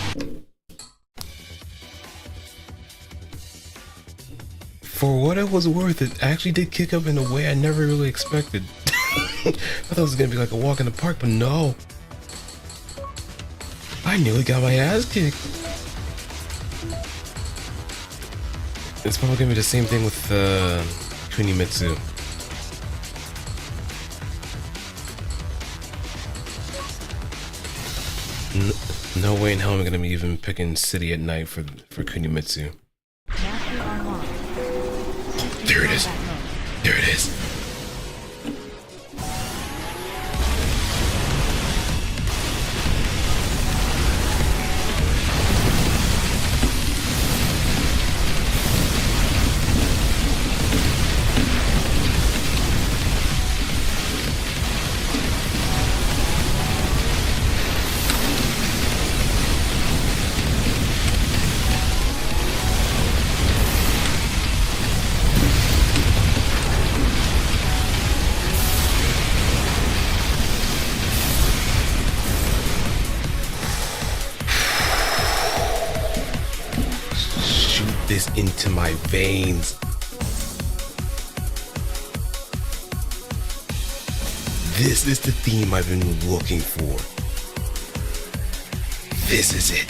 For what it was worth, it actually did kick up in a way I never really expected. I thought it was gonna be like a walk in the park, but no. I nearly got my ass kicked. It's probably gonna be the same thing with Kunimitsu. No way in hell am I gonna be even picking City at night for Kunimitsu. Master unlocked. System There it is. combat mode. There it is. This into my veins. This is the theme I've been looking for. This is it.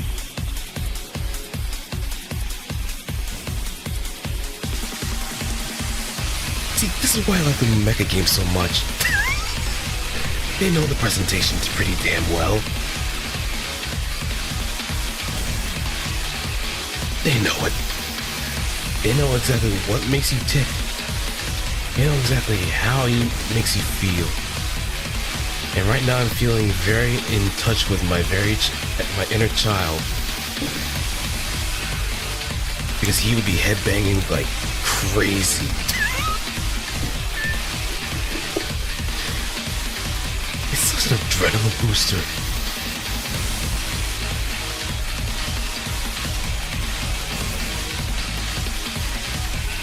See, this is why I like the mecha games so much. They know the presentation's pretty damn well. They know it. They know exactly what makes you tick. They know exactly how it makes you feel. And right now I'm feeling very in touch with my inner child. Because he would be headbanging like crazy. It's such an adrenaline booster.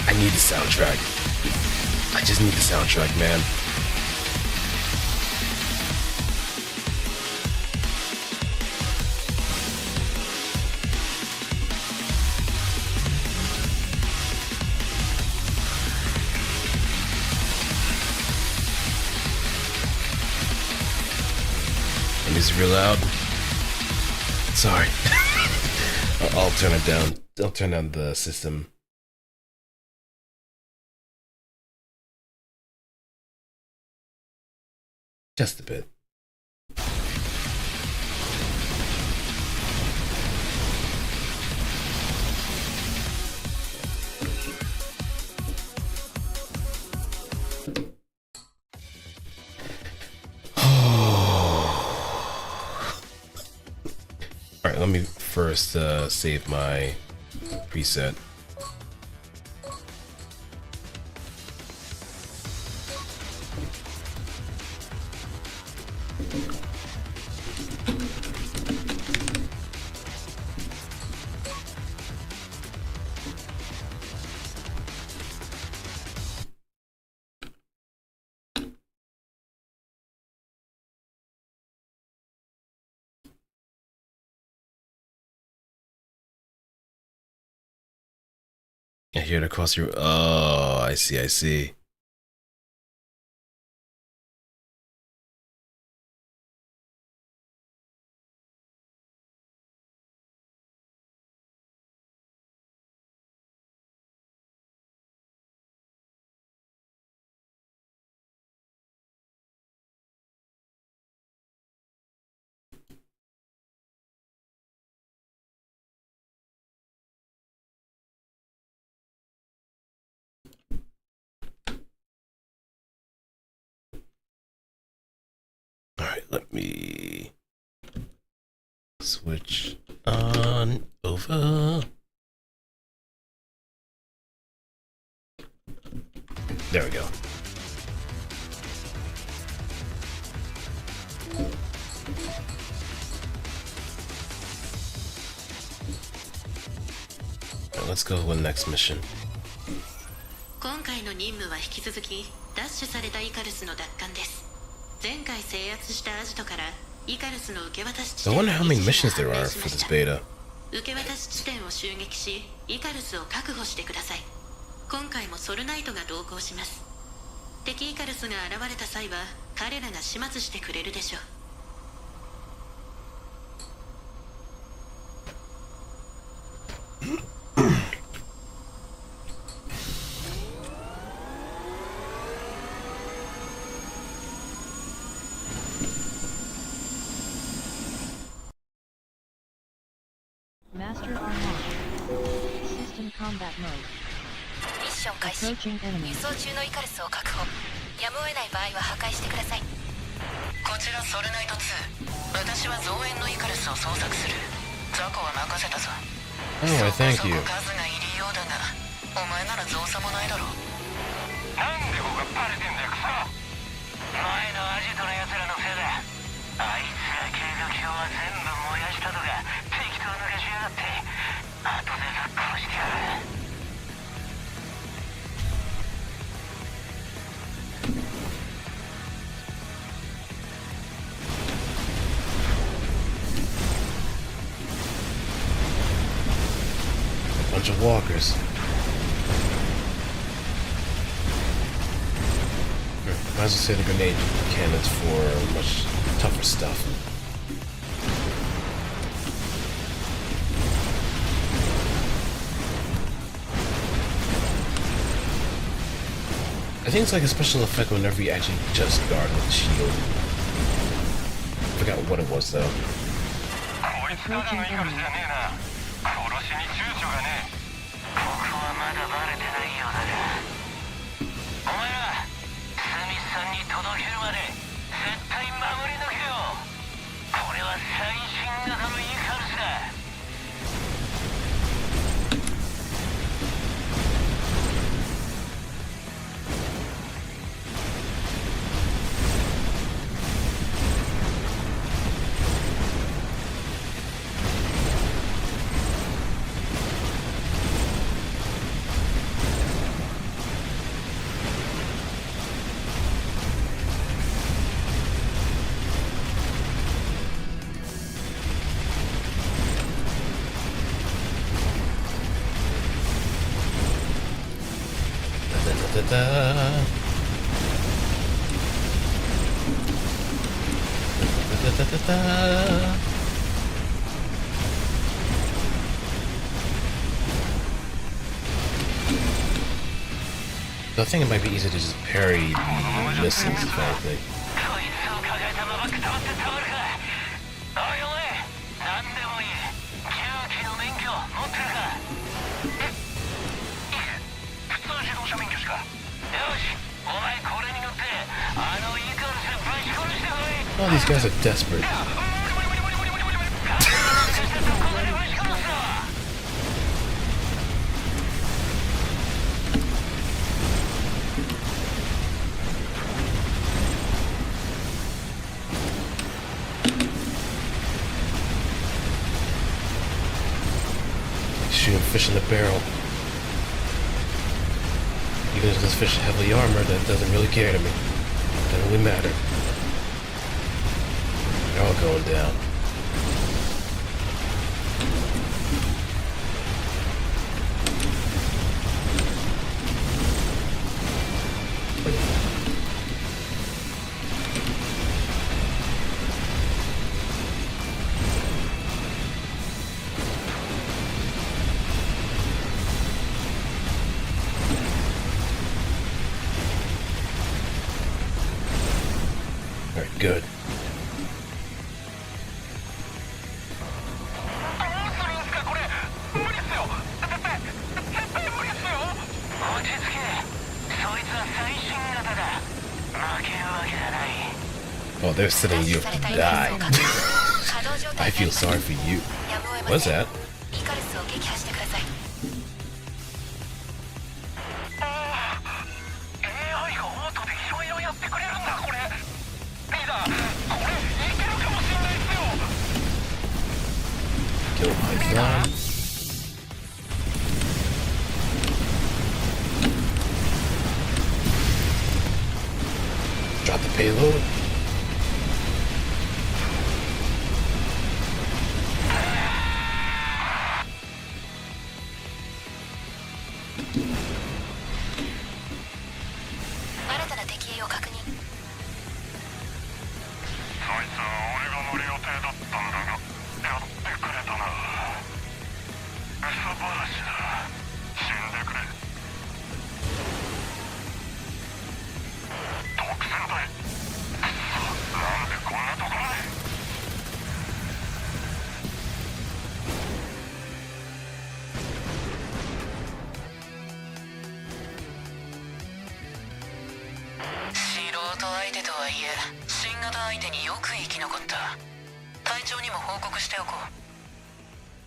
I need the soundtrack. I just need the soundtrack, man. And it's real loud. Sorry. I'll turn it down. I'll turn down the system. Just a bit. Alright, let me first save my preset. I hear it across your. Oh, I see. I see. All right, let me switch on over. There we go. Right, let's go with the next mission. 今回の任務は引き続き奪取されたイカルスの奪還です。前回制圧したアジトからイカルスの受け渡し地 I 点 wonder how に many 位置し missions there 判 are 明し for まし this た。 beta. 受け渡し地点を襲撃しイカルスを確保してください。今回もソルナイトが同行します。敵イカルスが現れた際は彼らが始末してくれるでしょう。Master unlocked. System combat mode. ミッション開始。 Approaching 輸 enemy. 送中のイカルスを確保。やむを得ない場合は破壊してください。こちらソルナイト2。私は増援のイカルスを捜索する。雑魚は任せたぞ。 Oh, I thank そこ you. そこ数がいるようだが、お前なら造作もないだろう。なんでここがバレてんだよクソ。前のアジトの奴らのせいだ。あいつら計画表は全部燃やしたとか適当抜かしやがって、後でぶっ殺してやる。Bunch of walkers. Might as well say the grenade cannons for much tougher stuff. I think it's like a special effect whenever you actually just guard with the shield. Forgot what it was though. こいつただのイカルスじゃねえな。殺しに躊躇がねえ。ここはまだバレてないようだが。お前ら、スミスさんに届けるまで絶対守り抜けよ。これは最新型のイカルスだ。Da, da, da. Da, da, da, da. So I think it might be easy to just parry missiles if anything. こいつを抱えたままくたばってたまるか。おいお前、なんでもいい。重機の免許持ってるか。普通自動車免許しか。よし、お前これに乗ってあのイカルスぶち殺してこい。 All these guys are desperate. Shooting fish in the barrel. Even if this fish is heavily armored, that doesn't really care to me. Doesn't really matter. They're all going down. good. どうするんすかこれ。無理っすよ。絶対無理っすよ。落ち着け。そいつは最新型だ。負けるわけがない。 Oh, they're sending you to die. I feel sorry for you. What's that? イカルスを撃破してください。AI がオートで拾いをやってくれるんだこれ。リーダー、これいけるかもしんないっすよ。 Kill Python. Drop the payload.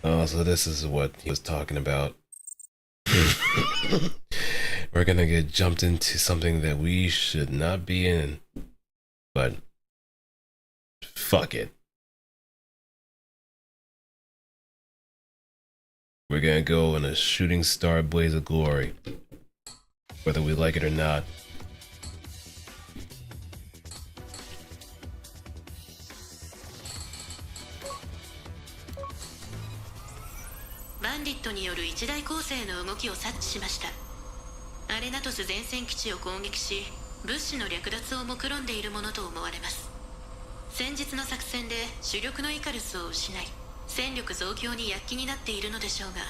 Oh, so this is what he was talking about. We're gonna get jumped into something that we should not be in. But fuck it. We're gonna go in a shooting star blaze of glory. Whether we like it or not. バンディットによる一大攻勢の動きを察知しました。アレナトス前線基地を攻撃し、物資の略奪を目論んでいるものと思われます。先日の作戦で主力のイカルスを失い、戦力増強に躍起になっているのでしょうが、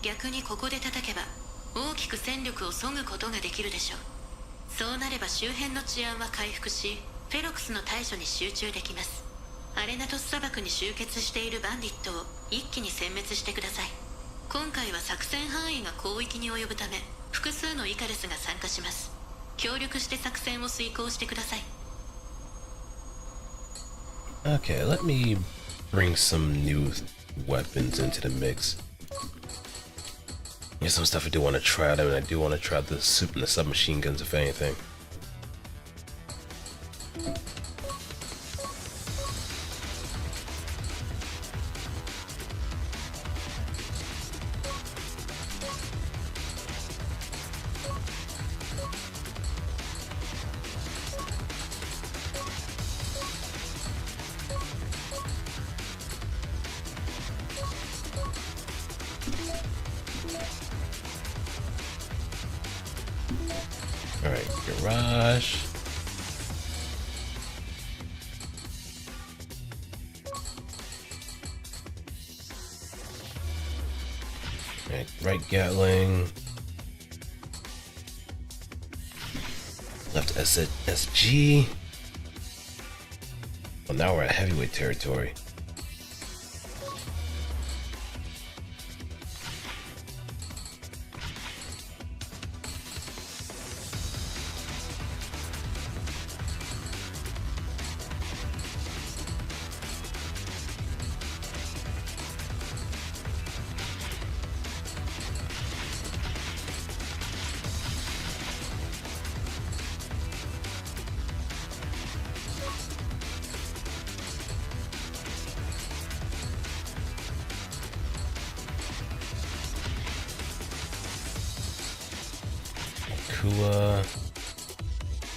逆にここで叩けば大きく戦力を削ぐことができるでしょう。そうなれば周辺の治安は回復し、フェロクスの対処に集中できます。アレナトス砂漠に集結しているバンディットを一気に殲滅してください。今回は作戦範囲が広域に及ぶため、複数のイカルスが参加します。協力して作戦を遂行してください。 Okay, let me bring some new weapons into the mix. There's some stuff I do want to try out. I mean, I do want to try the submachine guns, if anything. Alright, garage. Right Gatling. Left SG. Well, now we're at heavyweight territory.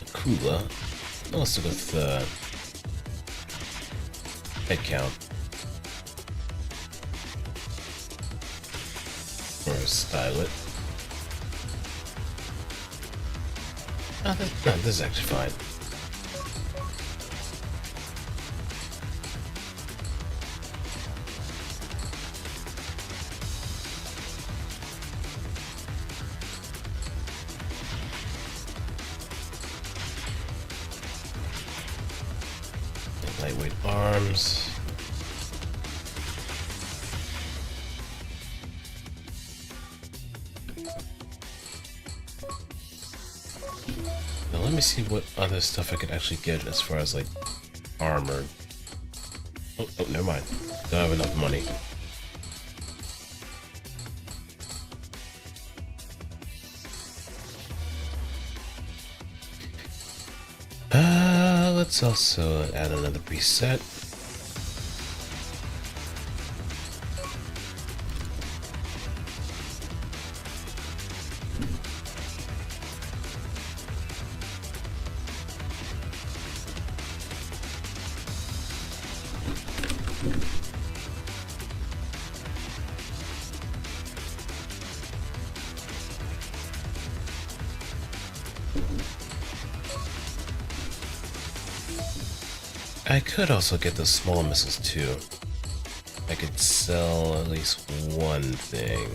Akula. Also with head count. Or style it. No, this is actually fine. lightweight arms. Now let me see what other stuff I could actually get as far as like armor. Oh, never mind. Don't have enough money. Let's also add another preset. I could also get those small missiles too. I could sell at least one thing.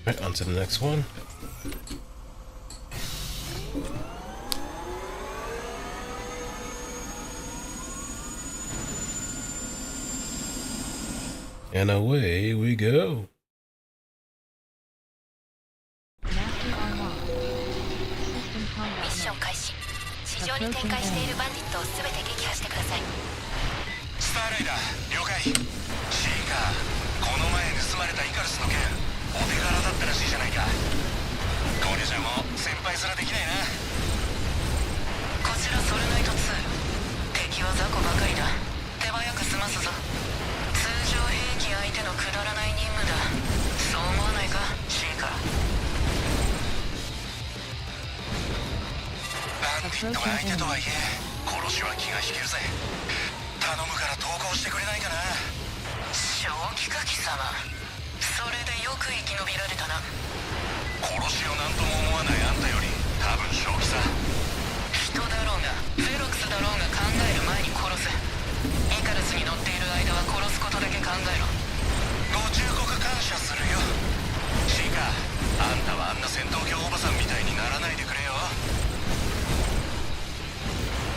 Right, on to the next one. And away we go. Master unlocked. System ミ combat ッション mode. 開始。地上に展開しているバンディットを全て撃破してください。スターライダー了解。シーカー、この前盗まれたイカルスの件お手柄だったらしいじゃないか。これじゃもう先輩すらできないな。こちらソルナイト2。敵は雑魚ばかりだ。手早く済ますぞ。通常兵器相手のくだらない任務だ。そう思わないか、シーカー。バンディットが相手とはいえ殺しは気が引けるぜ。頼むから投降してくれないかな。正気か貴様。それでよく生き延びられたな。殺しを何とも思わないあんたより多分正気さ。人だろうがフェロクスだろうが考える前に殺す。イカルスに乗っている間は殺すことだけ考えろ。ご忠告感謝するよ。シーカー、あんたはあんな戦闘狂おばさんみたいにならないでくれよ。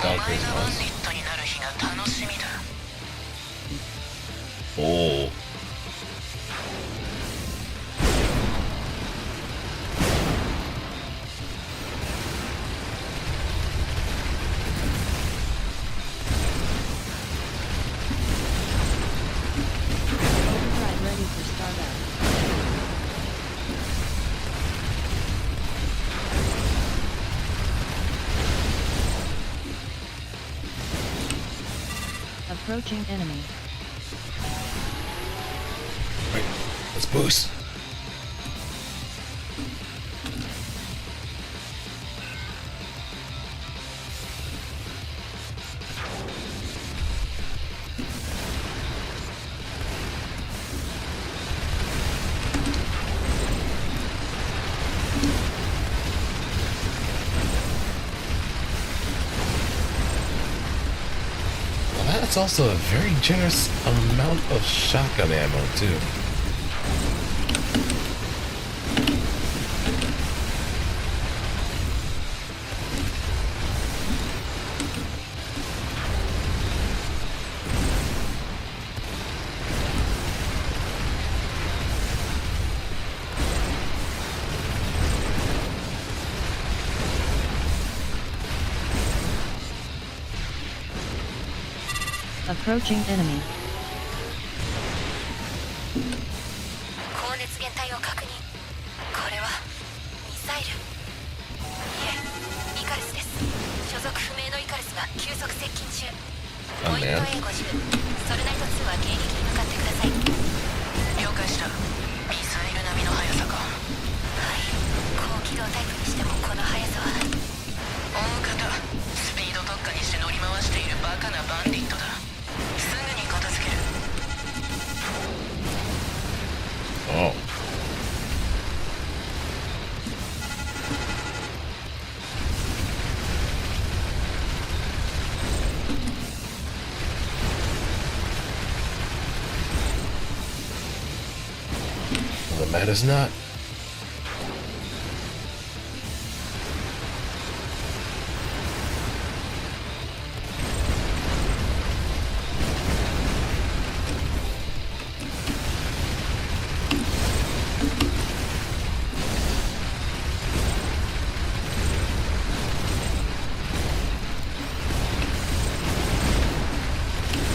お前がバンディットになる日が楽しみだ。おお。Overdrive ready for startup. Approaching enemy. Right, let's boost. Well, that's also a very generous amount of shotgun ammo too. Approaching enemy. 高熱源体を確認。これはミサイル。いえ、イカルスです。所属不明のイカルスが急速接近中。ポイント A50。ソルナイト2は迎撃に向かってください。介した。ミサイル並みの速さか。はい、高機動タイプにしてもこの速さは。大方スピード特化にして乗り回しているバカなバンディットだ。すぐに片付ける。Oh. Well, it matters not.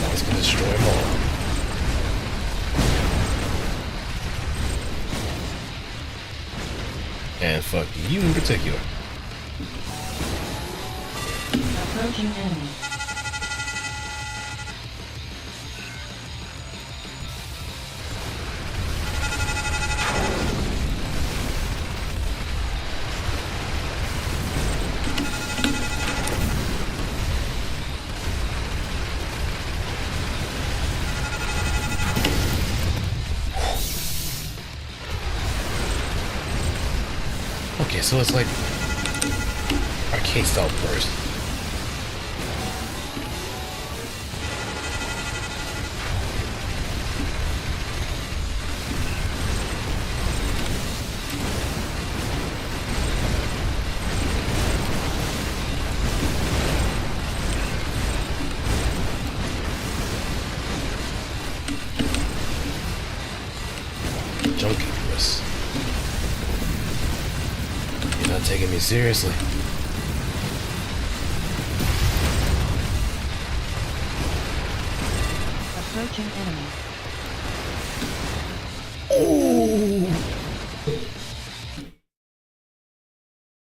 Now it's gonna destroy them all. And fuck you in particular. Approaching enemy. Okay, so it's like arcade style burst. Junkies. You're not taking me seriously. Approaching enemy.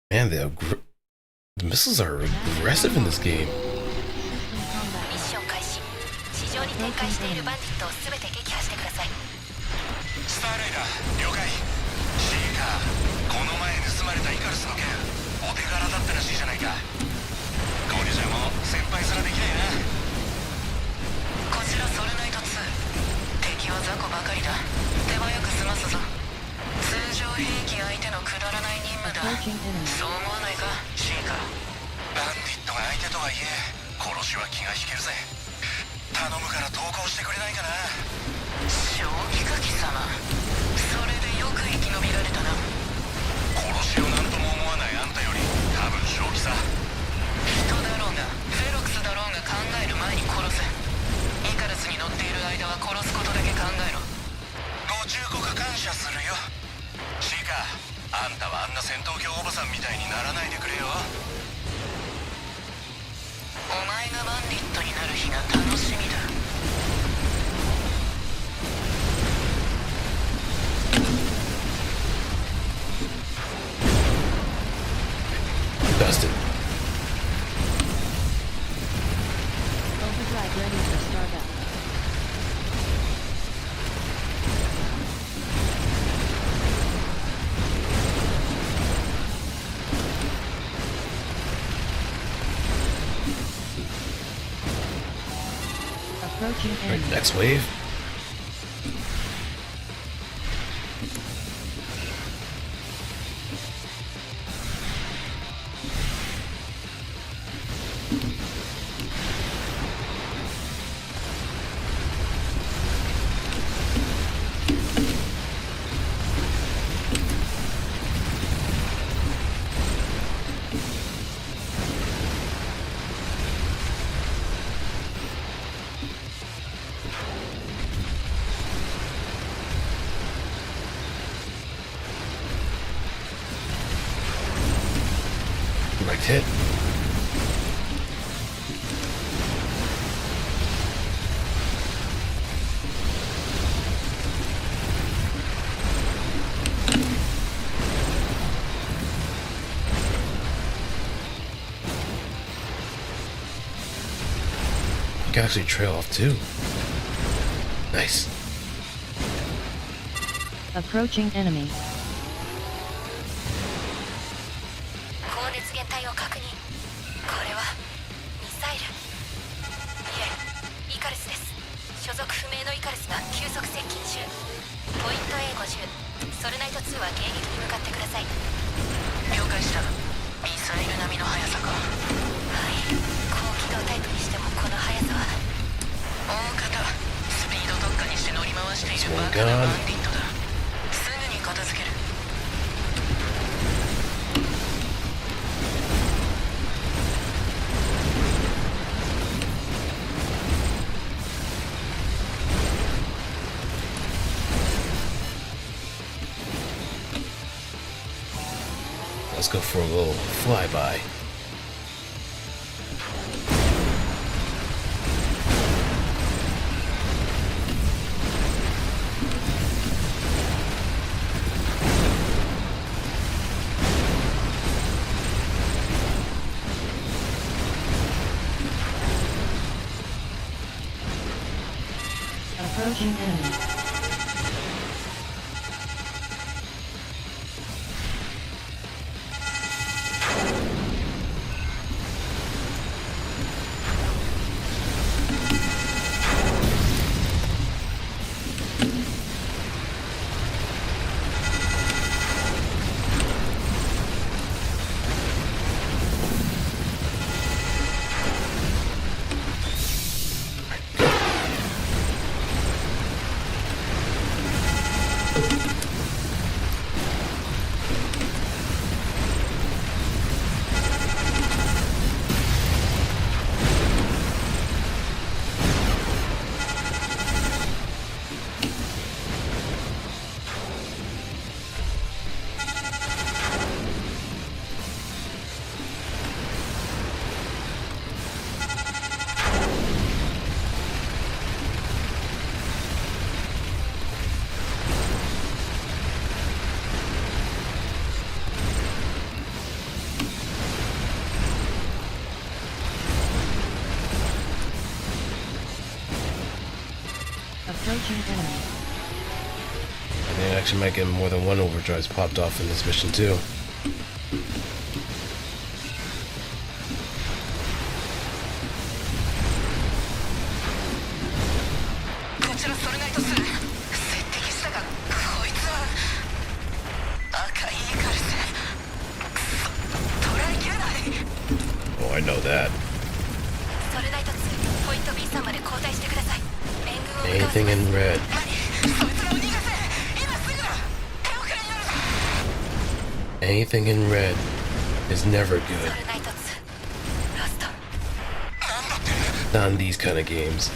Man, the missiles are aggressive in this game. System combat. ミッション開始。地上に展開しているバンディットを全て撃破してください。スターライダー了解。シーカー、この前盗まれたイカルスの件お手柄だったらしいじゃないか。これじゃもう先輩すらできないな。こちらソルナイト2。敵は雑魚ばかりだ。手早く済ますぞ。通常兵器相手のくだらない任務だ。 Approaching enemy. そう思わないか、シーカー。バンディットが相手とはいえ殺しは気が引けるぜ。頼むから投降してくれないかな。正気か貴様。それでよく生き延びられたな。殺しを何とも思わないあんたより多分正気さ。人だろうがフェロクスだろうが考える前に殺せ。イカルスに乗っている間は殺すことだけ考えろ。ご忠告感謝するよ。シーカー、あんたはあんな戦闘狂おばさんみたいにならないでくれよ。お前がバンディットになる日が楽しみだ。Dusted. Overdrive ready for startup. Approaching Alright, enemy. next wave. Direct hit. You can actually trail off too. Nice. Approaching enemy. 高熱源体を確認。これはミサイル。いえ、イカルスです。所属不明のイカルスが急速接近中。ポイント A50、 ソルナイト2は迎撃に向かってください。了解した。ミサイル並みの速さか。はい、高機動タイプにしてもこの速さは大方スピード特化にして乗り回しているバカなバンディットだ。すぐに片付ける。Let's go for a little flyby. Approaching enemy. Approaching enemy. I think I actually might get more than one overdrives popped off in this mission too. Oh, I know that. Anything in red. Anything in red is never good. Not in these kind of games.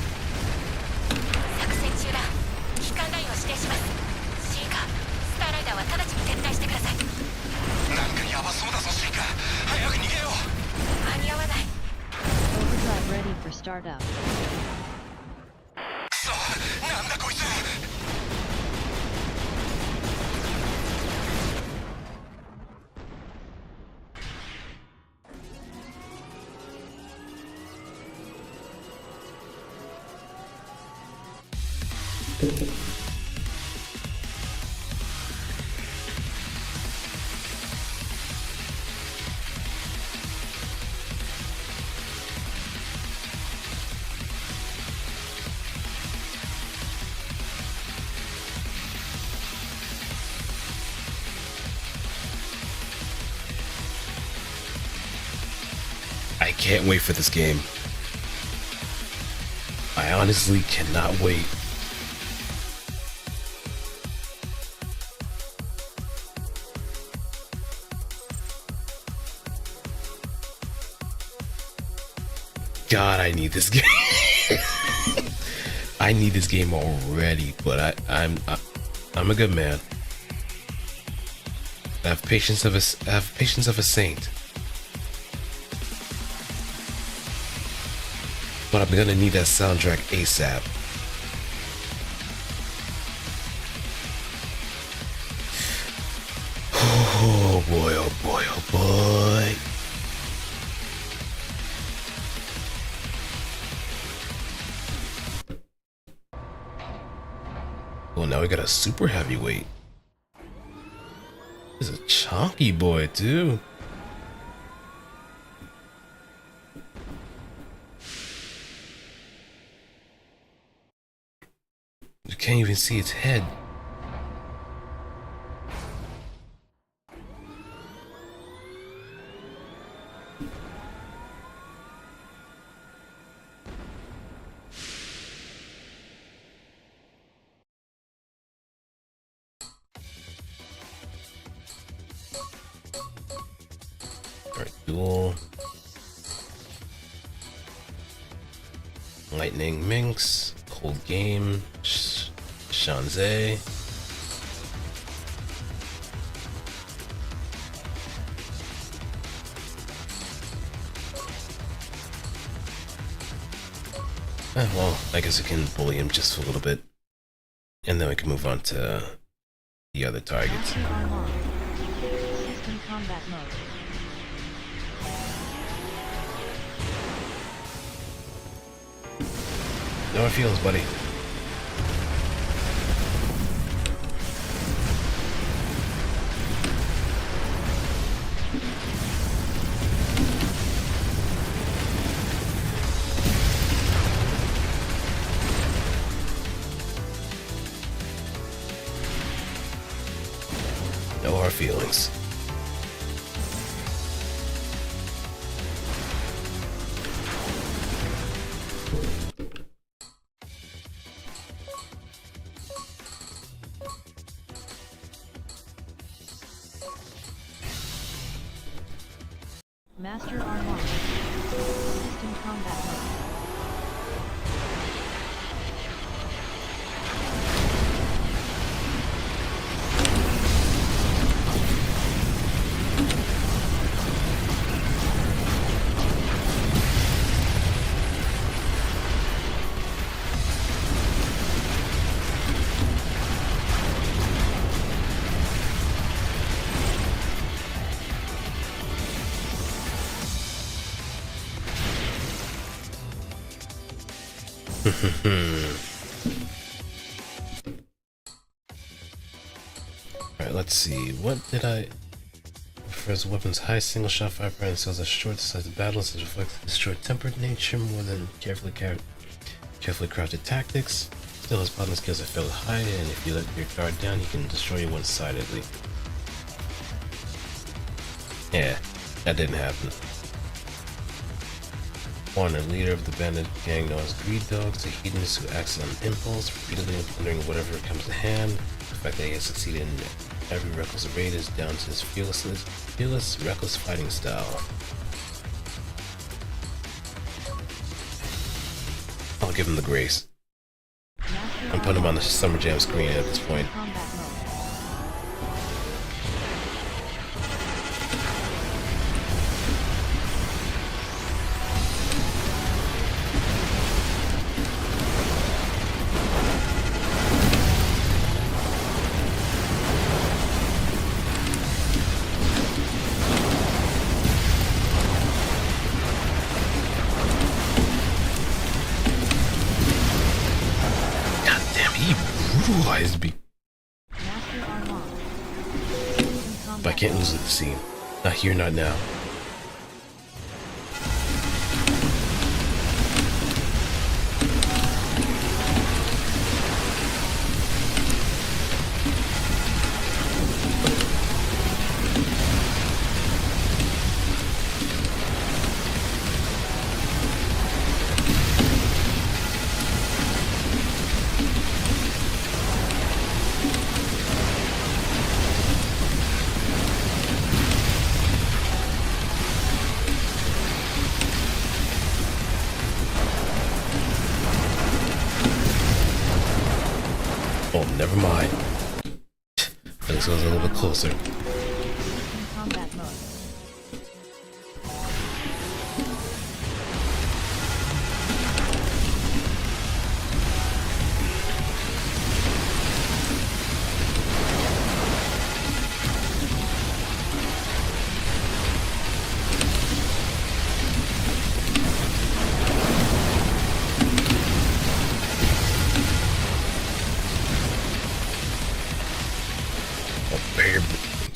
Overdrive ready for startup. I can't wait for this game. I honestly cannot wait. God, I need this game. I need this game already, but I'm a good man. I have patience of a saint. But I'm gonna need that soundtrack ASAP. Oh boy, oh boy, oh boy. Well, now we got a super heavyweight. He's a chunky boy, too. You can't even see its head. Alright, duel. Lightning Minx. Cold Game. Shanzei. Well, I guess we can bully him just a little bit. And then we can move on to the other targets. Master Armor. System combat mode. No hard feelings, buddy. No hard feelings. Master Armor. System combat mode. Alright, let's see. What did I... Prefers weapons high single shot firepower and sells a short decisive battles that reflects his short-tempered nature more than carefully crafted tactics. Still, his bottom skills are fairly high, and if you let your guard down, he can destroy you one-sidedly. Yeah, that didn't happen. Warner, leader of the bandit gang known as Greed Dogs, a hedonist who acts on impulse, repeatedly plundering whatever comes to hand. The fact that he has succeeded in every reckless raid is down to his fearless, reckless fighting style. I'll give him the grace. I'm putting him on the Summer Jam screen at this point. Combat mode. God damn, he brutalized me. Master Armor. System combat But I can't mode. lose the scene. Not here, not now. Oh, never mind. Phenex goes a little bit closer. System combat mode.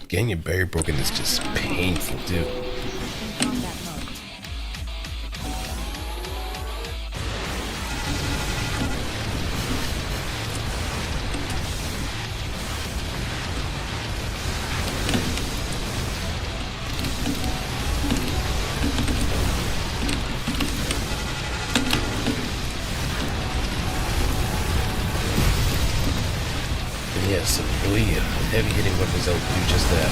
getting your barrier broken is just painful, dude. Yeah, some really heavy hitting weapons that will do just that.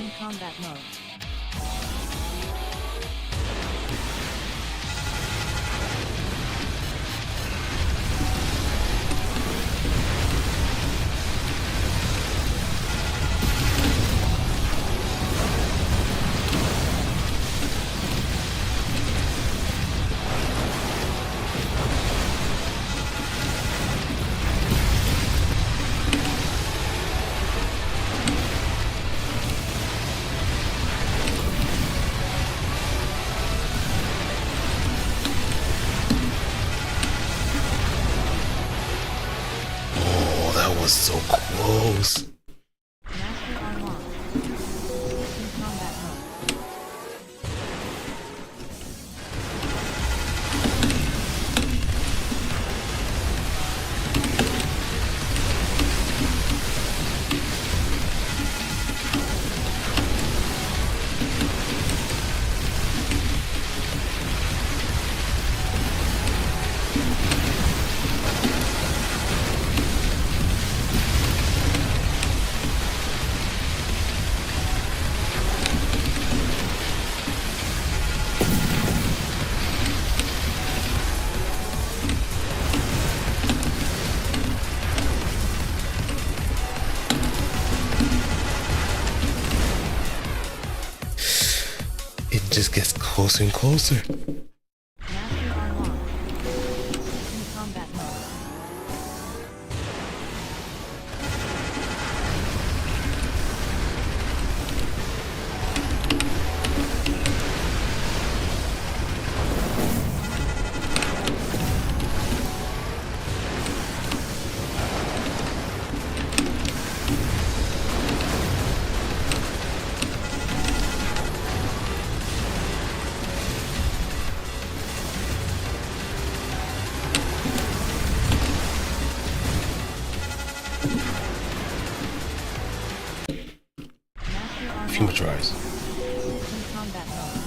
In combat mode. Oh, that was so close. Master unlocked. In combat mode. It just gets closer and closer. Master unlocked. In combat mode. Master A few more unlocked. tries. In combat mode.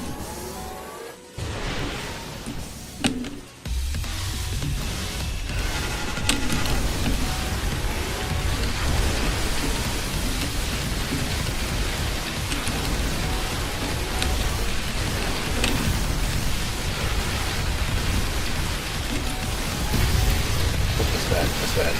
Oh, that's bad. That's bad.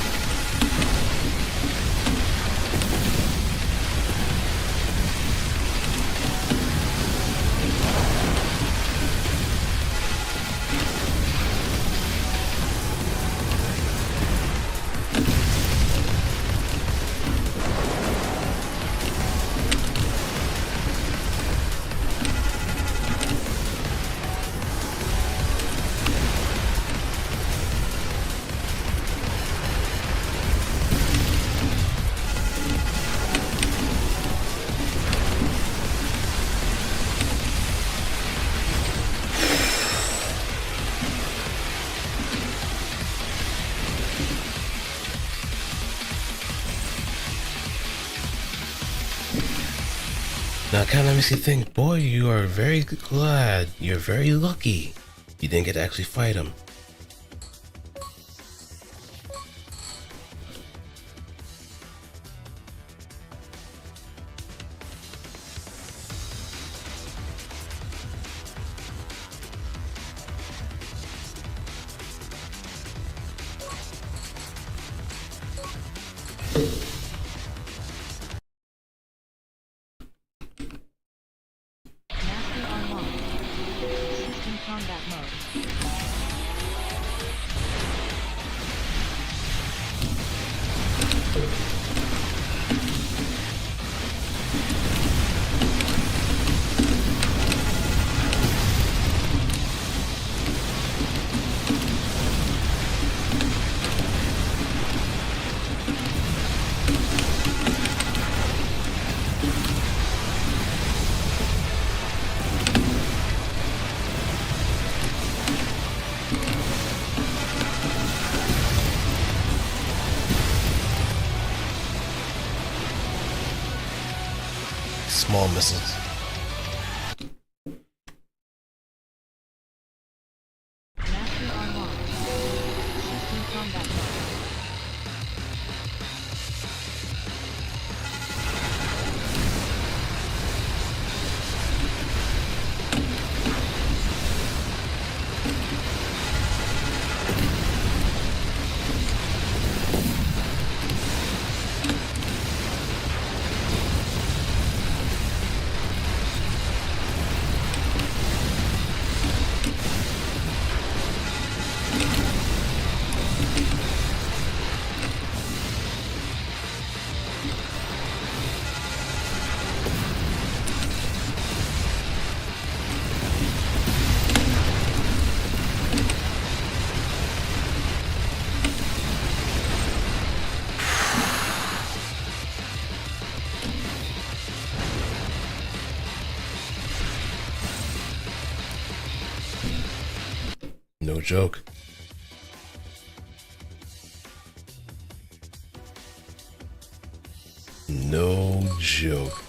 Now, kind of makes you think, boy, you are very glad, you're very lucky you didn't get to actually fight him. Master unlocked. System combat mode. small missiles. Master unlocked. System combat mode. No joke. No joke.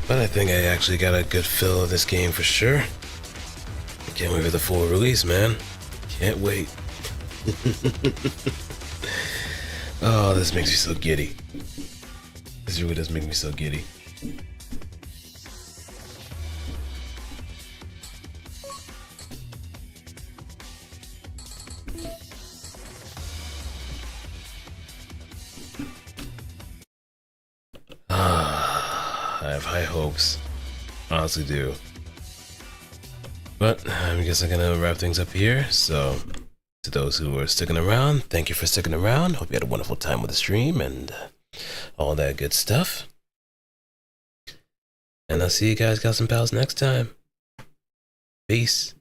But I think I actually got a good feel of this game for sure. Can't wait for the full release, man. Can't wait. Oh, this makes me so giddy. This really does make me so giddy. I have high hopes. Honestly do. But I guess I'm gonna wrap things up here. So, to those who are sticking around, thank you for sticking around. Hope you had a wonderful time with the stream and all that good stuff. And I'll see you guys, gals and pals, next time. Peace.